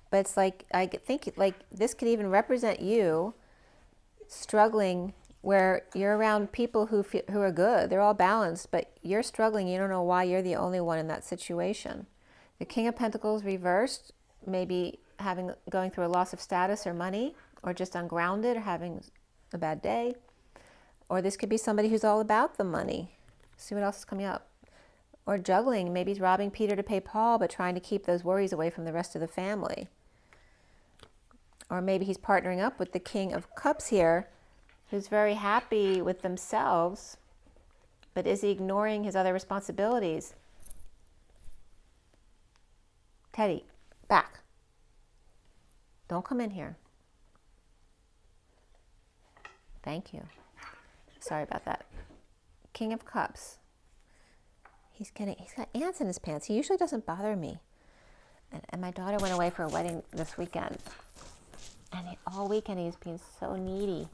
But it's like, I think like this could even represent you struggling where you're around people who are good. They're all balanced, but you're struggling. You don't know why you're the only one in that situation. The King of Pentacles reversed, maybe going through a loss of status or money, or just ungrounded or having a bad day. Or this could be somebody who's all about the money. See what else is coming up. Or juggling, maybe he's robbing Peter to pay Paul, but trying to keep those worries away from the rest of the family. Or maybe he's partnering up with the King of Cups here, who's very happy with themselves, but is he ignoring his other responsibilities? Teddy, back. Don't come in here. Thank you. Sorry about that. King of Cups. He's got ants in his pants. He usually doesn't bother me. And my daughter went away for a wedding this weekend. And all weekend he's being so needy.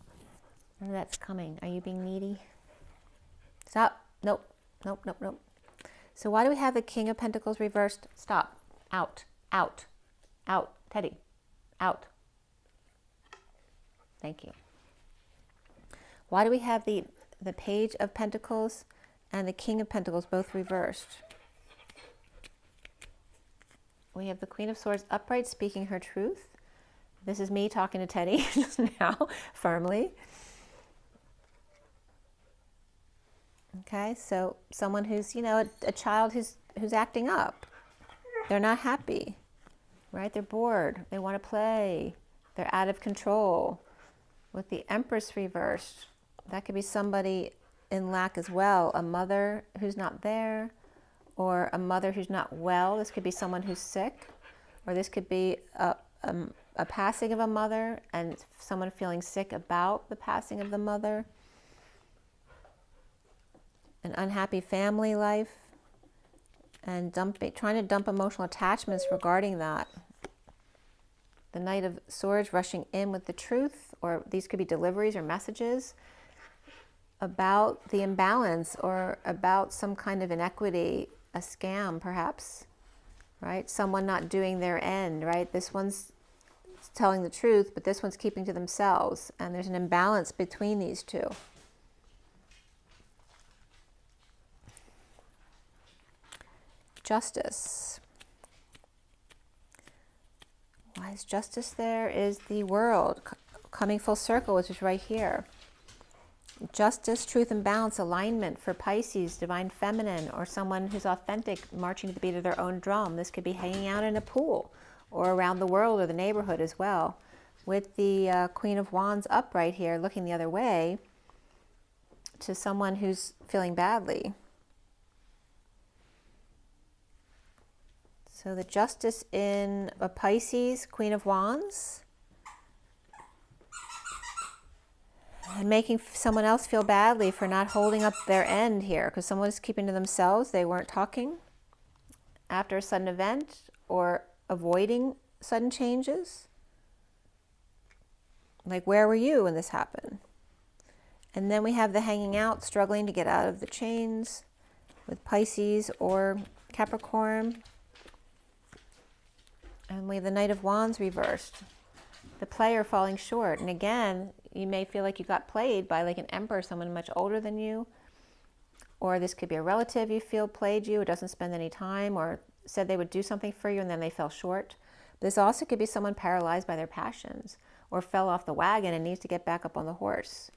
I know that's coming. Are you being needy? Stop. Nope. Nope, nope, nope. So why do we have the King of Pentacles reversed? Stop. Out. Out. Out. Teddy. Out. Thank you. Why do we have the Page of Pentacles and the King of Pentacles both reversed? We have the Queen of Swords upright, speaking her truth. This is me talking to Teddy just now, firmly. Okay, so someone who's, a child who's acting up. They're not happy, right? They're bored. They want to play. They're out of control. With the Empress reversed, that could be somebody in lack as well. A mother who's not there, or a mother who's not well. This could be someone who's sick, or this could be a passing of a mother and someone feeling sick about the passing of the mother. An unhappy family life, and trying to dump emotional attachments regarding that. The Knight of Swords rushing in with the truth, or these could be deliveries or messages about the imbalance or about some kind of inequity, a scam perhaps, right? Someone not doing their end, right? This one's telling the truth, but this one's keeping to themselves, and there's an imbalance between these two. Justice. Why is justice there? Is the World coming full circle, which is right here. Justice, truth, and balance, alignment for Pisces, divine feminine, or someone who's authentic, marching to the beat of their own drum. This could be hanging out in a pool or around the world or the neighborhood as well. With the Queen of Wands upright here, looking the other way to someone who's feeling badly. So the Justice in a Pisces, Queen of Wands. And making someone else feel badly for not holding up their end here, because someone is keeping to themselves. They weren't talking after a sudden event, or avoiding sudden changes. Like, where were you when this happened? And then we have the hanging out, struggling to get out of the chains with Pisces or Capricorn. And we have the Knight of Wands reversed. The player falling short. And again, you may feel like you got played by like an emperor, someone much older than you. Or this could be a relative you feel played you, or doesn't spend any time, or said they would do something for you and then they fell short. This also could be someone paralyzed by their passions, or fell off the wagon and needs to get back up on the horse.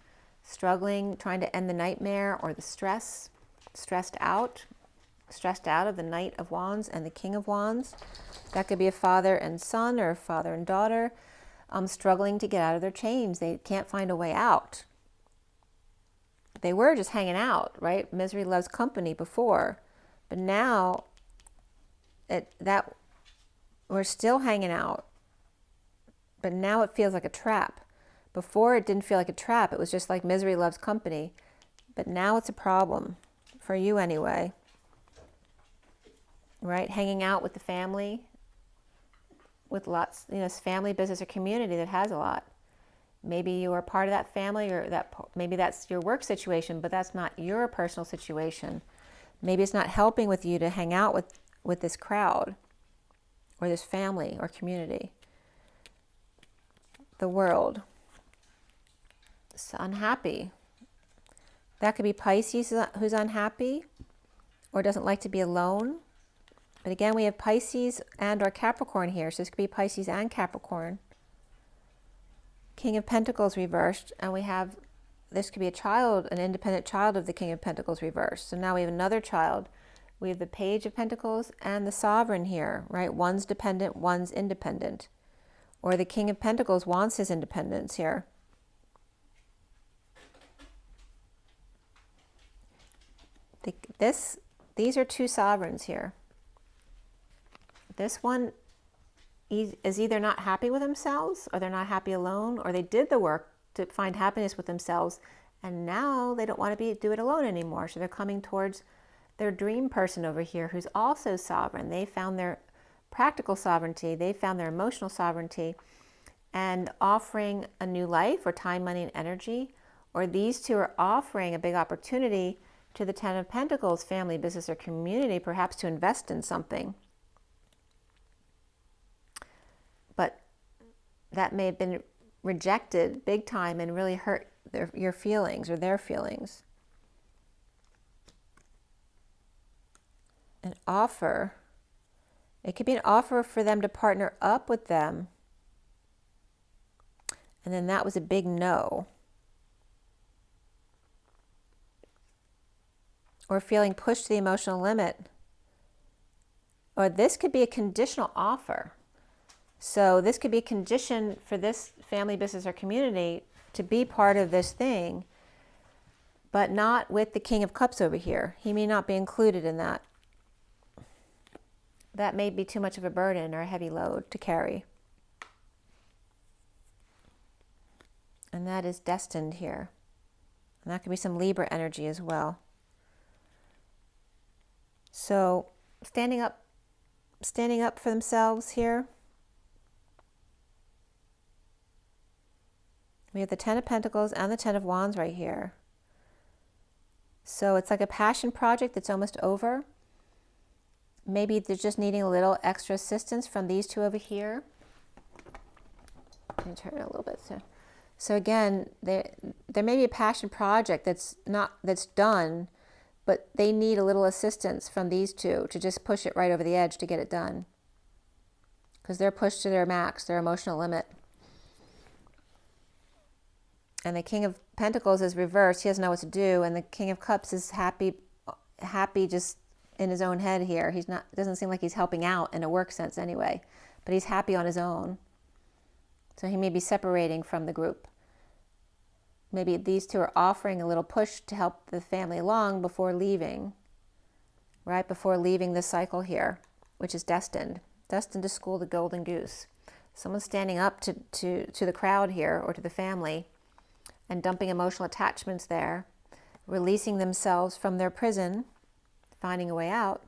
Struggling, trying to end the nightmare or the stress, stressed out of the Knight of Wands and the King of Wands. That could be a father and son, or a father and daughter, struggling to get out of their chains. They can't find a way out. They were just hanging out, right? Misery loves company before, but now we're still hanging out, but now it feels like a trap. Before it didn't feel like a trap. It was just like misery loves company, but now it's a problem for you anyway. Right? Hanging out with the family, with lots, family, business, or community that has a lot. Maybe you are part of that family, or maybe that's your work situation, but that's not your personal situation. Maybe it's not helping with you to hang out with this crowd or this family or community. the world. So unhappy. That could be Pisces who's unhappy or doesn't like to be alone. But again, we have Pisces and or Capricorn here. So this could be Pisces and Capricorn. King of Pentacles reversed. And we have, this could be a child, an independent child of the King of Pentacles reversed. So now we have another child. We have the Page of Pentacles and the Sovereign here, right? One's dependent, one's independent. Or the King of Pentacles wants his independence here. These are two sovereigns here. This one is either not happy with themselves, or they're not happy alone, or they did the work to find happiness with themselves, and now they don't want to do it alone anymore. So they're coming towards their dream person over here who's also sovereign. They found their practical sovereignty, they found their emotional sovereignty, and offering a new life or time, money, and energy. Or these two are offering a big opportunity to the Ten of Pentacles, family, business, or community, perhaps to invest in something. But that may have been rejected big time and really hurt your feelings or their feelings. An offer. It could be an offer for them to partner up with them. And then that was a big no. Or feeling pushed to the emotional limit. Or this could be a conditional offer. So this could be a condition for this family, business, or community to be part of this thing, but not with the King of Cups over here. He may not be included in that. That may be too much of a burden or a heavy load to carry. And that is destined here. And that could be some Libra energy as well. So standing up for themselves here. We have the Ten of Pentacles and the Ten of Wands right here. So it's like a passion project that's almost over. Maybe they're just needing a little extra assistance from these two over here. Let me turn it a little bit. So again, there may be a passion project that's done, but they need a little assistance from these two to just push it right over the edge to get it done. Because they're pushed to their max, their emotional limit. And the King of Pentacles is reversed. He doesn't know what to do. And the King of Cups is happy just in his own head here. He's not, it doesn't seem like he's helping out in a work sense anyway. But he's happy on his own. So he may be separating from the group. Maybe these two are offering a little push to help the family along before leaving. Right before leaving this cycle here, which is destined. Destined to school the golden goose. Someone's standing up to the crowd here, or to the family, and dumping emotional attachments there, releasing themselves from their prison, finding a way out.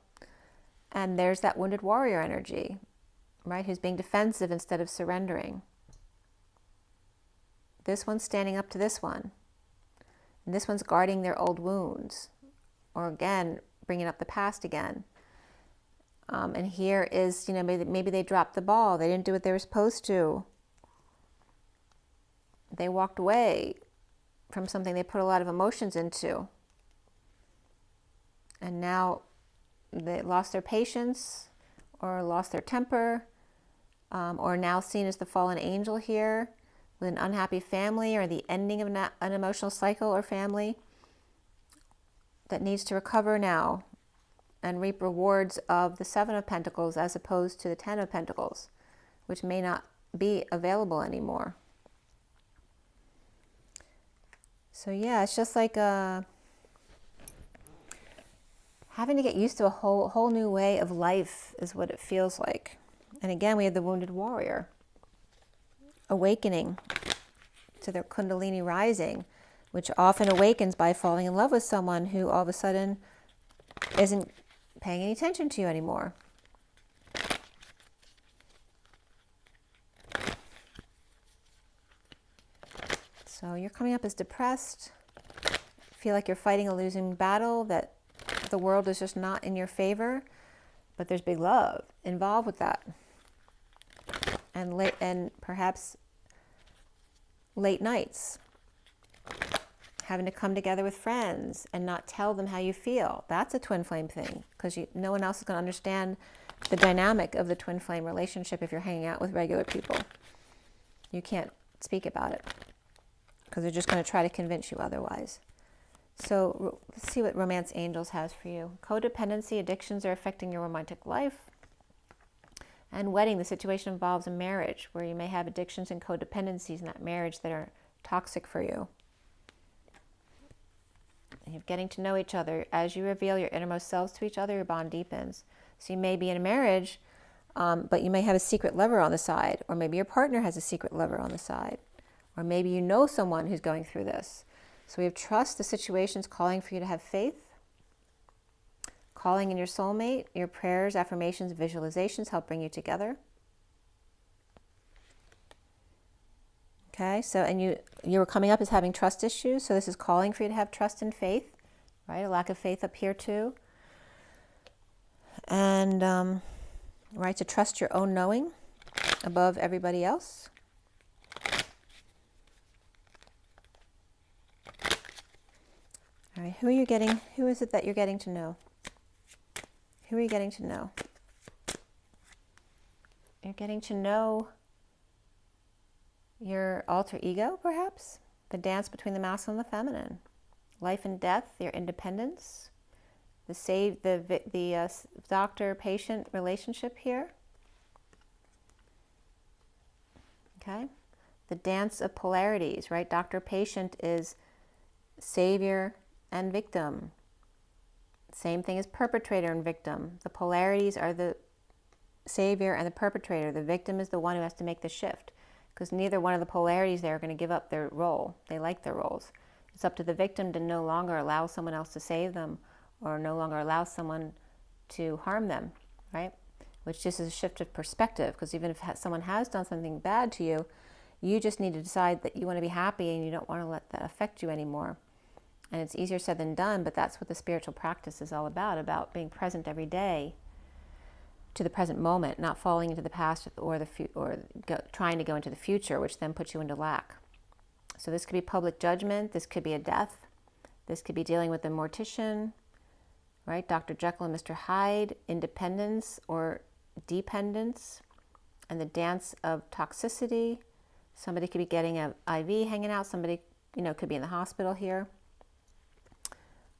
And there's that wounded warrior energy, right, who's being defensive instead of surrendering. This one's standing up to this one. And this one's guarding their old wounds, or again, bringing up the past again. And here is, maybe they dropped the ball. They didn't do what they were supposed to. They walked away from something they put a lot of emotions into. And now they lost their patience, or lost their temper, or now seen as the fallen angel here, with an unhappy family, or the ending of an emotional cycle or family that needs to recover now and reap rewards of the Seven of Pentacles as opposed to the Ten of Pentacles, which may not be available anymore. So yeah, it's just like having to get used to a whole new way of life is what it feels like. And again, we have the wounded warrior awakening to their Kundalini rising, which often awakens by falling in love with someone who all of a sudden isn't paying any attention to you anymore. So you're coming up as depressed, feel like you're fighting a losing battle, that the world is just not in your favor, but there's big love involved with that. And perhaps late nights, having to come together with friends and not tell them how you feel. That's a twin flame thing, because no one else is going to understand the dynamic of the twin flame relationship if you're hanging out with regular people. You can't speak about it because they're just going to try to convince you otherwise. So let's see what Romance Angels has for you. Codependency, addictions are affecting your romantic life. And wedding, the situation involves a marriage where you may have addictions and codependencies in that marriage that are toxic for you. And you're getting to know each other. As you reveal your innermost selves to each other, your bond deepens. So you may be in a marriage, but you may have a secret lover on the side, or maybe your partner has a secret lover on the side, or maybe you know someone who's going through this. So we have trust, the situation's calling for you to have faith, calling in your soulmate. Your prayers, affirmations, visualizations help bring you together. Okay, so, and you were coming up as having trust issues, so this is calling for you to have trust and faith, right? A lack of faith up here too. And, right, to trust your own knowing above everybody else. All right, who is it that you're getting to know? Who are you getting to know? You're getting to know your alter ego, perhaps? The dance between the masculine and the feminine. Life and death, your independence. The doctor-patient relationship here. Okay? The dance of polarities, right? Doctor-patient is savior and victim. Same thing as perpetrator and victim. The polarities are the savior and the perpetrator. The victim is the one who has to make the shift, because neither one of the polarities there are going to give up their role. They like their roles. It's up to the victim to no longer allow someone else to save them, or no longer allow someone to harm them, right? Which just is a shift of perspective, because even if someone has done something bad to you, you just need to decide that you want to be happy and you don't want to let that affect you anymore. And it's easier said than done, but that's what the spiritual practice is all about being present every day to the present moment, not falling into the past or trying to go into the future, which then puts you into lack. So this could be public judgment, this could be a death, this could be dealing with a mortician, right? Dr. Jekyll and Mr. Hyde, independence or dependence, and the dance of toxicity. Somebody could be getting an IV hanging out, somebody, could be in the hospital here.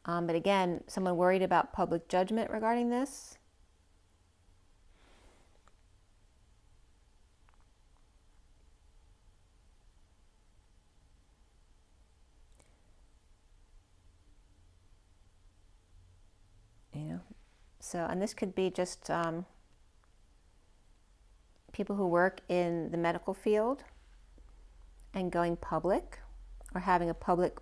But again, someone worried about public judgment regarding this. So, and this could be just people who work in the medical field and going public, or having a public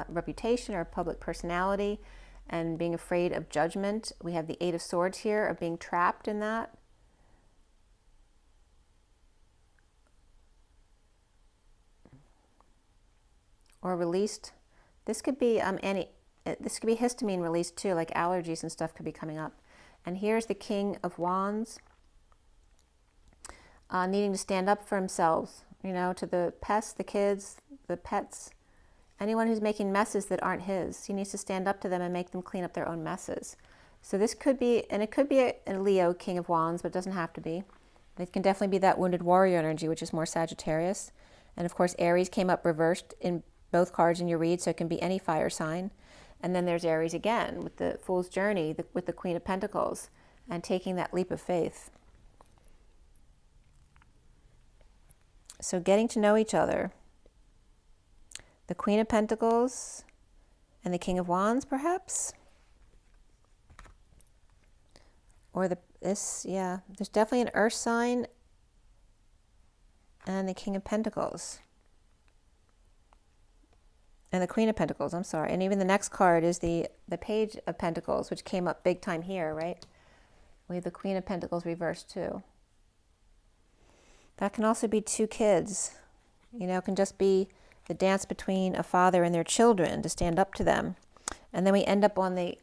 reputation or a public personality and being afraid of judgment. We have the Eight of Swords here, of being trapped in that. Or released. This could be this could be histamine released too, like allergies and stuff could be coming up. And here's the King of Wands, needing to stand up for themselves, to the pests, the kids, the pets, anyone who's making messes that aren't his. He needs to stand up to them and make them clean up their own messes. So this could be, and it could be a Leo King of Wands, but it doesn't have to be. It can definitely be that wounded warrior energy, which is more Sagittarius. And of course, Aries came up reversed in both cards in your read, so it can be any fire sign. And then there's Aries again with the Fool's Journey, with the Queen of Pentacles, and taking that leap of faith. So getting to know each other. The Queen of Pentacles and the King of Wands, perhaps? Or there's definitely an earth sign and the King of Pentacles. And the Queen of Pentacles, I'm sorry. And even the next card is the Page of Pentacles, which came up big time here, right? We have the Queen of Pentacles reversed too. That can also be two kids. It can just be the dance between a father and their children to stand up to them. And then we end up on the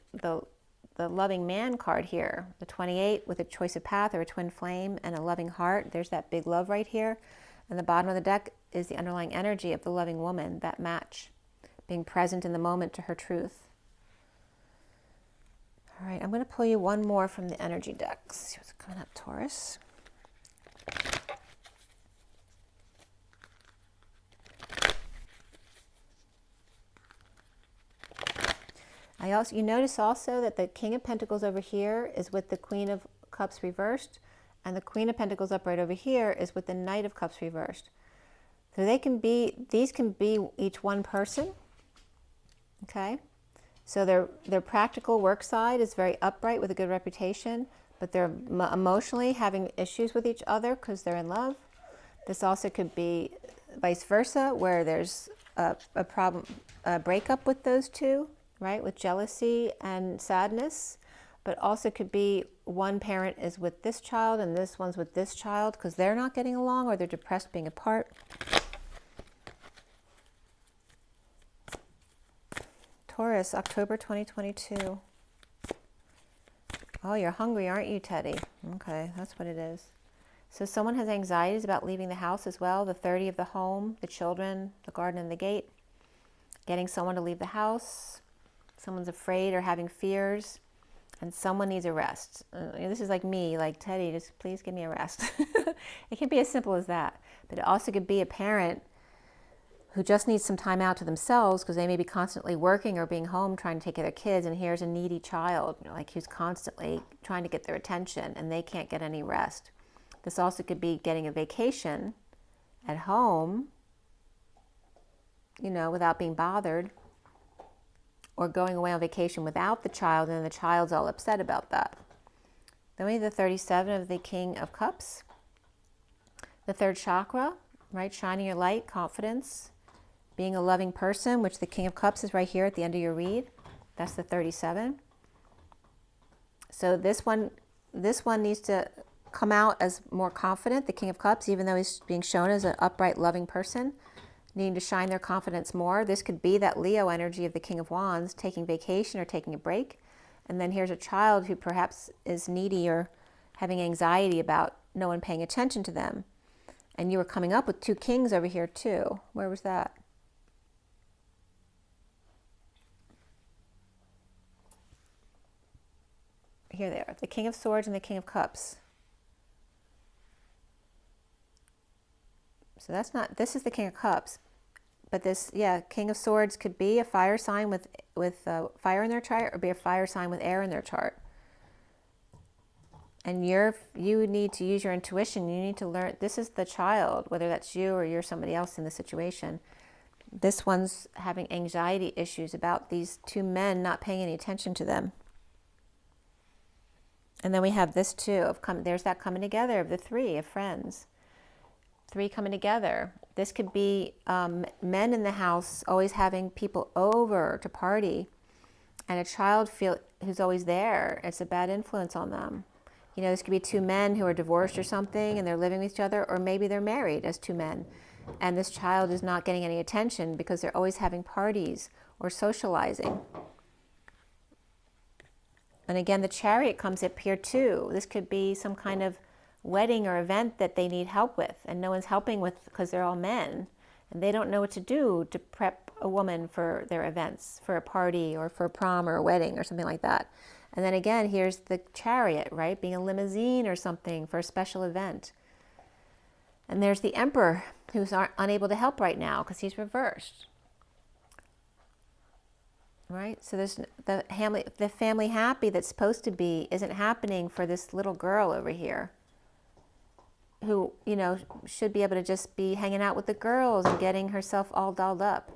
loving man card here, the 28, with a choice of path or a twin flame and a loving heart. There's that big love right here. And the bottom of the deck is the underlying energy of the loving woman, that match, being present in the moment to her truth. All right, I'm going to pull you one more from the energy deck. Let's see what's coming up, Taurus. You notice also that the King of Pentacles over here is with the Queen of Cups reversed, and the Queen of Pentacles upright over here is with the Knight of Cups reversed. So these can be each one person, okay? So their practical work side is very upright with a good reputation, but they're emotionally having issues with each other because they're in love. This also could be vice versa, where there's a problem, a breakup with those two, right? With jealousy and sadness, but also could be one parent is with this child and this one's with this child because they're not getting along or they're depressed being apart. Taurus, October 2022. Oh, you're hungry, aren't you, Teddy? Okay, that's what it is. So someone has anxieties about leaving the house as well. The 30 of the home, the children, the garden, and the gate. Getting someone to leave the house. Someone's afraid or having fears. And someone needs a rest. This is like me, like, Teddy, just please give me a rest. It can be as simple as that. But it also could be a parent who just needs some time out to themselves because they may be constantly working or being home trying to take care of their kids, and here's a needy child, like who's constantly trying to get their attention and they can't get any rest. This also could be getting a vacation at home, without being bothered, or going away on vacation without the child, and the child's all upset about that. Then we have the 37 of the King of Cups. The third chakra, right? Shining your light, confidence, being a loving person, which the King of Cups is right here at the end of your read. That's the 37. So this one needs to come out as more confident, the King of Cups, even though he's being shown as an upright, loving person, needing to shine their confidence more. This could be that Leo energy of the King of Wands, taking vacation or taking a break. And then here's a child who perhaps is needy or having anxiety about no one paying attention to them. And you were coming up with two kings over here too. Where was that? Here they are, the King of Swords and the King of Cups. So that's not, this is the King of Cups. But this, King of Swords could be a fire sign with fire in their chart, or be a fire sign with air in their chart. And you need to use your intuition. You need to learn, this is the child, whether that's you or you're somebody else in the situation. This one's having anxiety issues about these two men not paying any attention to them. And then we have this too, there's that coming together of the three of friends. Three coming together. This could be men in the house always having people over to party, and a child who's always there. It's a bad influence on them. This could be two men who are divorced or something and they're living with each other, or maybe they're married as two men. And this child is not getting any attention because they're always having parties or socializing. And again, the Chariot comes up here too. This could be some kind of wedding or event that they need help with, and no one's helping with because they're all men and they don't know what to do to prep a woman for their events, for a party or for a prom or a wedding or something like that. And then again, here's the Chariot, right? Being a limousine or something for a special event. And there's the Emperor who's unable to help right now because he's reversed. Right? So there's the family happy that's supposed to be isn't happening for this little girl over here, who, should be able to just be hanging out with the girls and getting herself all dolled up.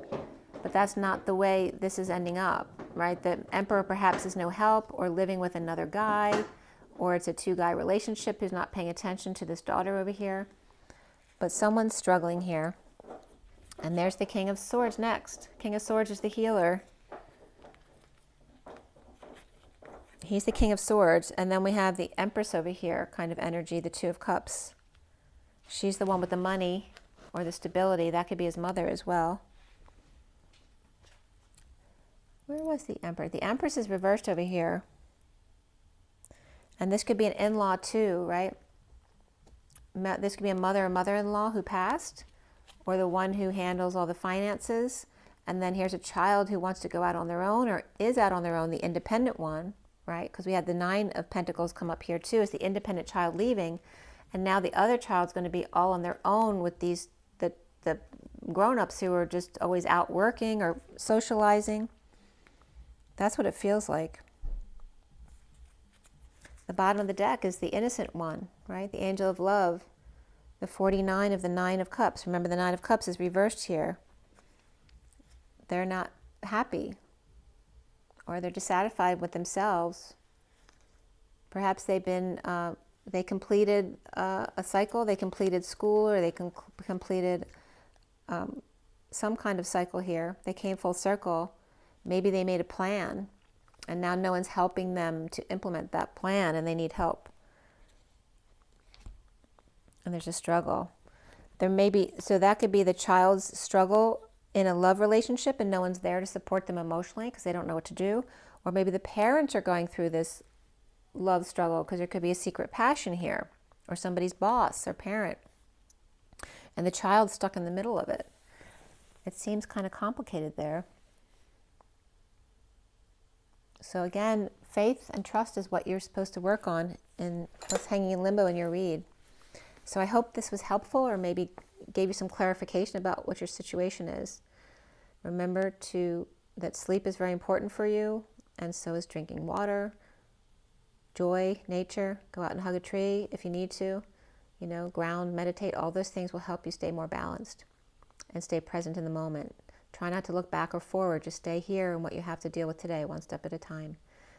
But that's not the way this is ending up, right? The Emperor perhaps is no help, or living with another guy, or it's a two-guy relationship who's not paying attention to this daughter over here. But someone's struggling here. And there's the King of Swords next. King of Swords is the healer. He's the King of Swords. And then we have the Empress over here, kind of energy, the Two of Cups. She's the one with the money or the stability. That could be his mother as well. Where was the Emperor? The Empress is reversed over here. And this could be an in-law too, right? This could be a mother or mother-in-law who passed, or the one who handles all the finances. And then here's a child who wants to go out on their own, or is out on their own, the independent one, right? Because we had the Nine of Pentacles come up here too, as the independent child leaving. And now the other child's going to be all on their own with these, the grown-ups who are just always out working or socializing. That's what it feels like. The bottom of the deck is the innocent one, right? The angel of love. The 49 of the Nine of Cups. Remember, the Nine of Cups is reversed here. They're not happy, or they're dissatisfied with themselves. Perhaps they've been, they completed a cycle, they completed school, or they completed some kind of cycle here. They came full circle. Maybe they made a plan, and now no one's helping them to implement that plan, and they need help. And there's a struggle. There may be, so that could be the child's struggle in a love relationship, and no one's there to support them emotionally because they don't know what to do. Or maybe the parents are going through this love struggle because there could be a secret passion here, or somebody's boss or parent, and the child's stuck in the middle of it. It seems kind of complicated there. So again, faith and trust is what you're supposed to work on, and what's hanging in limbo in your read. So I hope this was helpful, or maybe gave you some clarification about what your situation is. Remember that sleep is very important for you, and so is drinking water, joy, nature. Go out and hug a tree if you need to. You know, ground, meditate. All those things will help you stay more balanced and stay present in the moment. Try not to look back or forward. Just stay here and what you have to deal with today, one step at a time.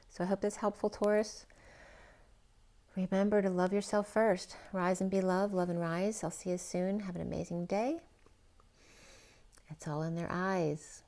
So I hope this is helpful, Taurus. Remember to love yourself first. Rise and be loved. Love and rise. I'll see you soon. Have an amazing day. It's all in their eyes.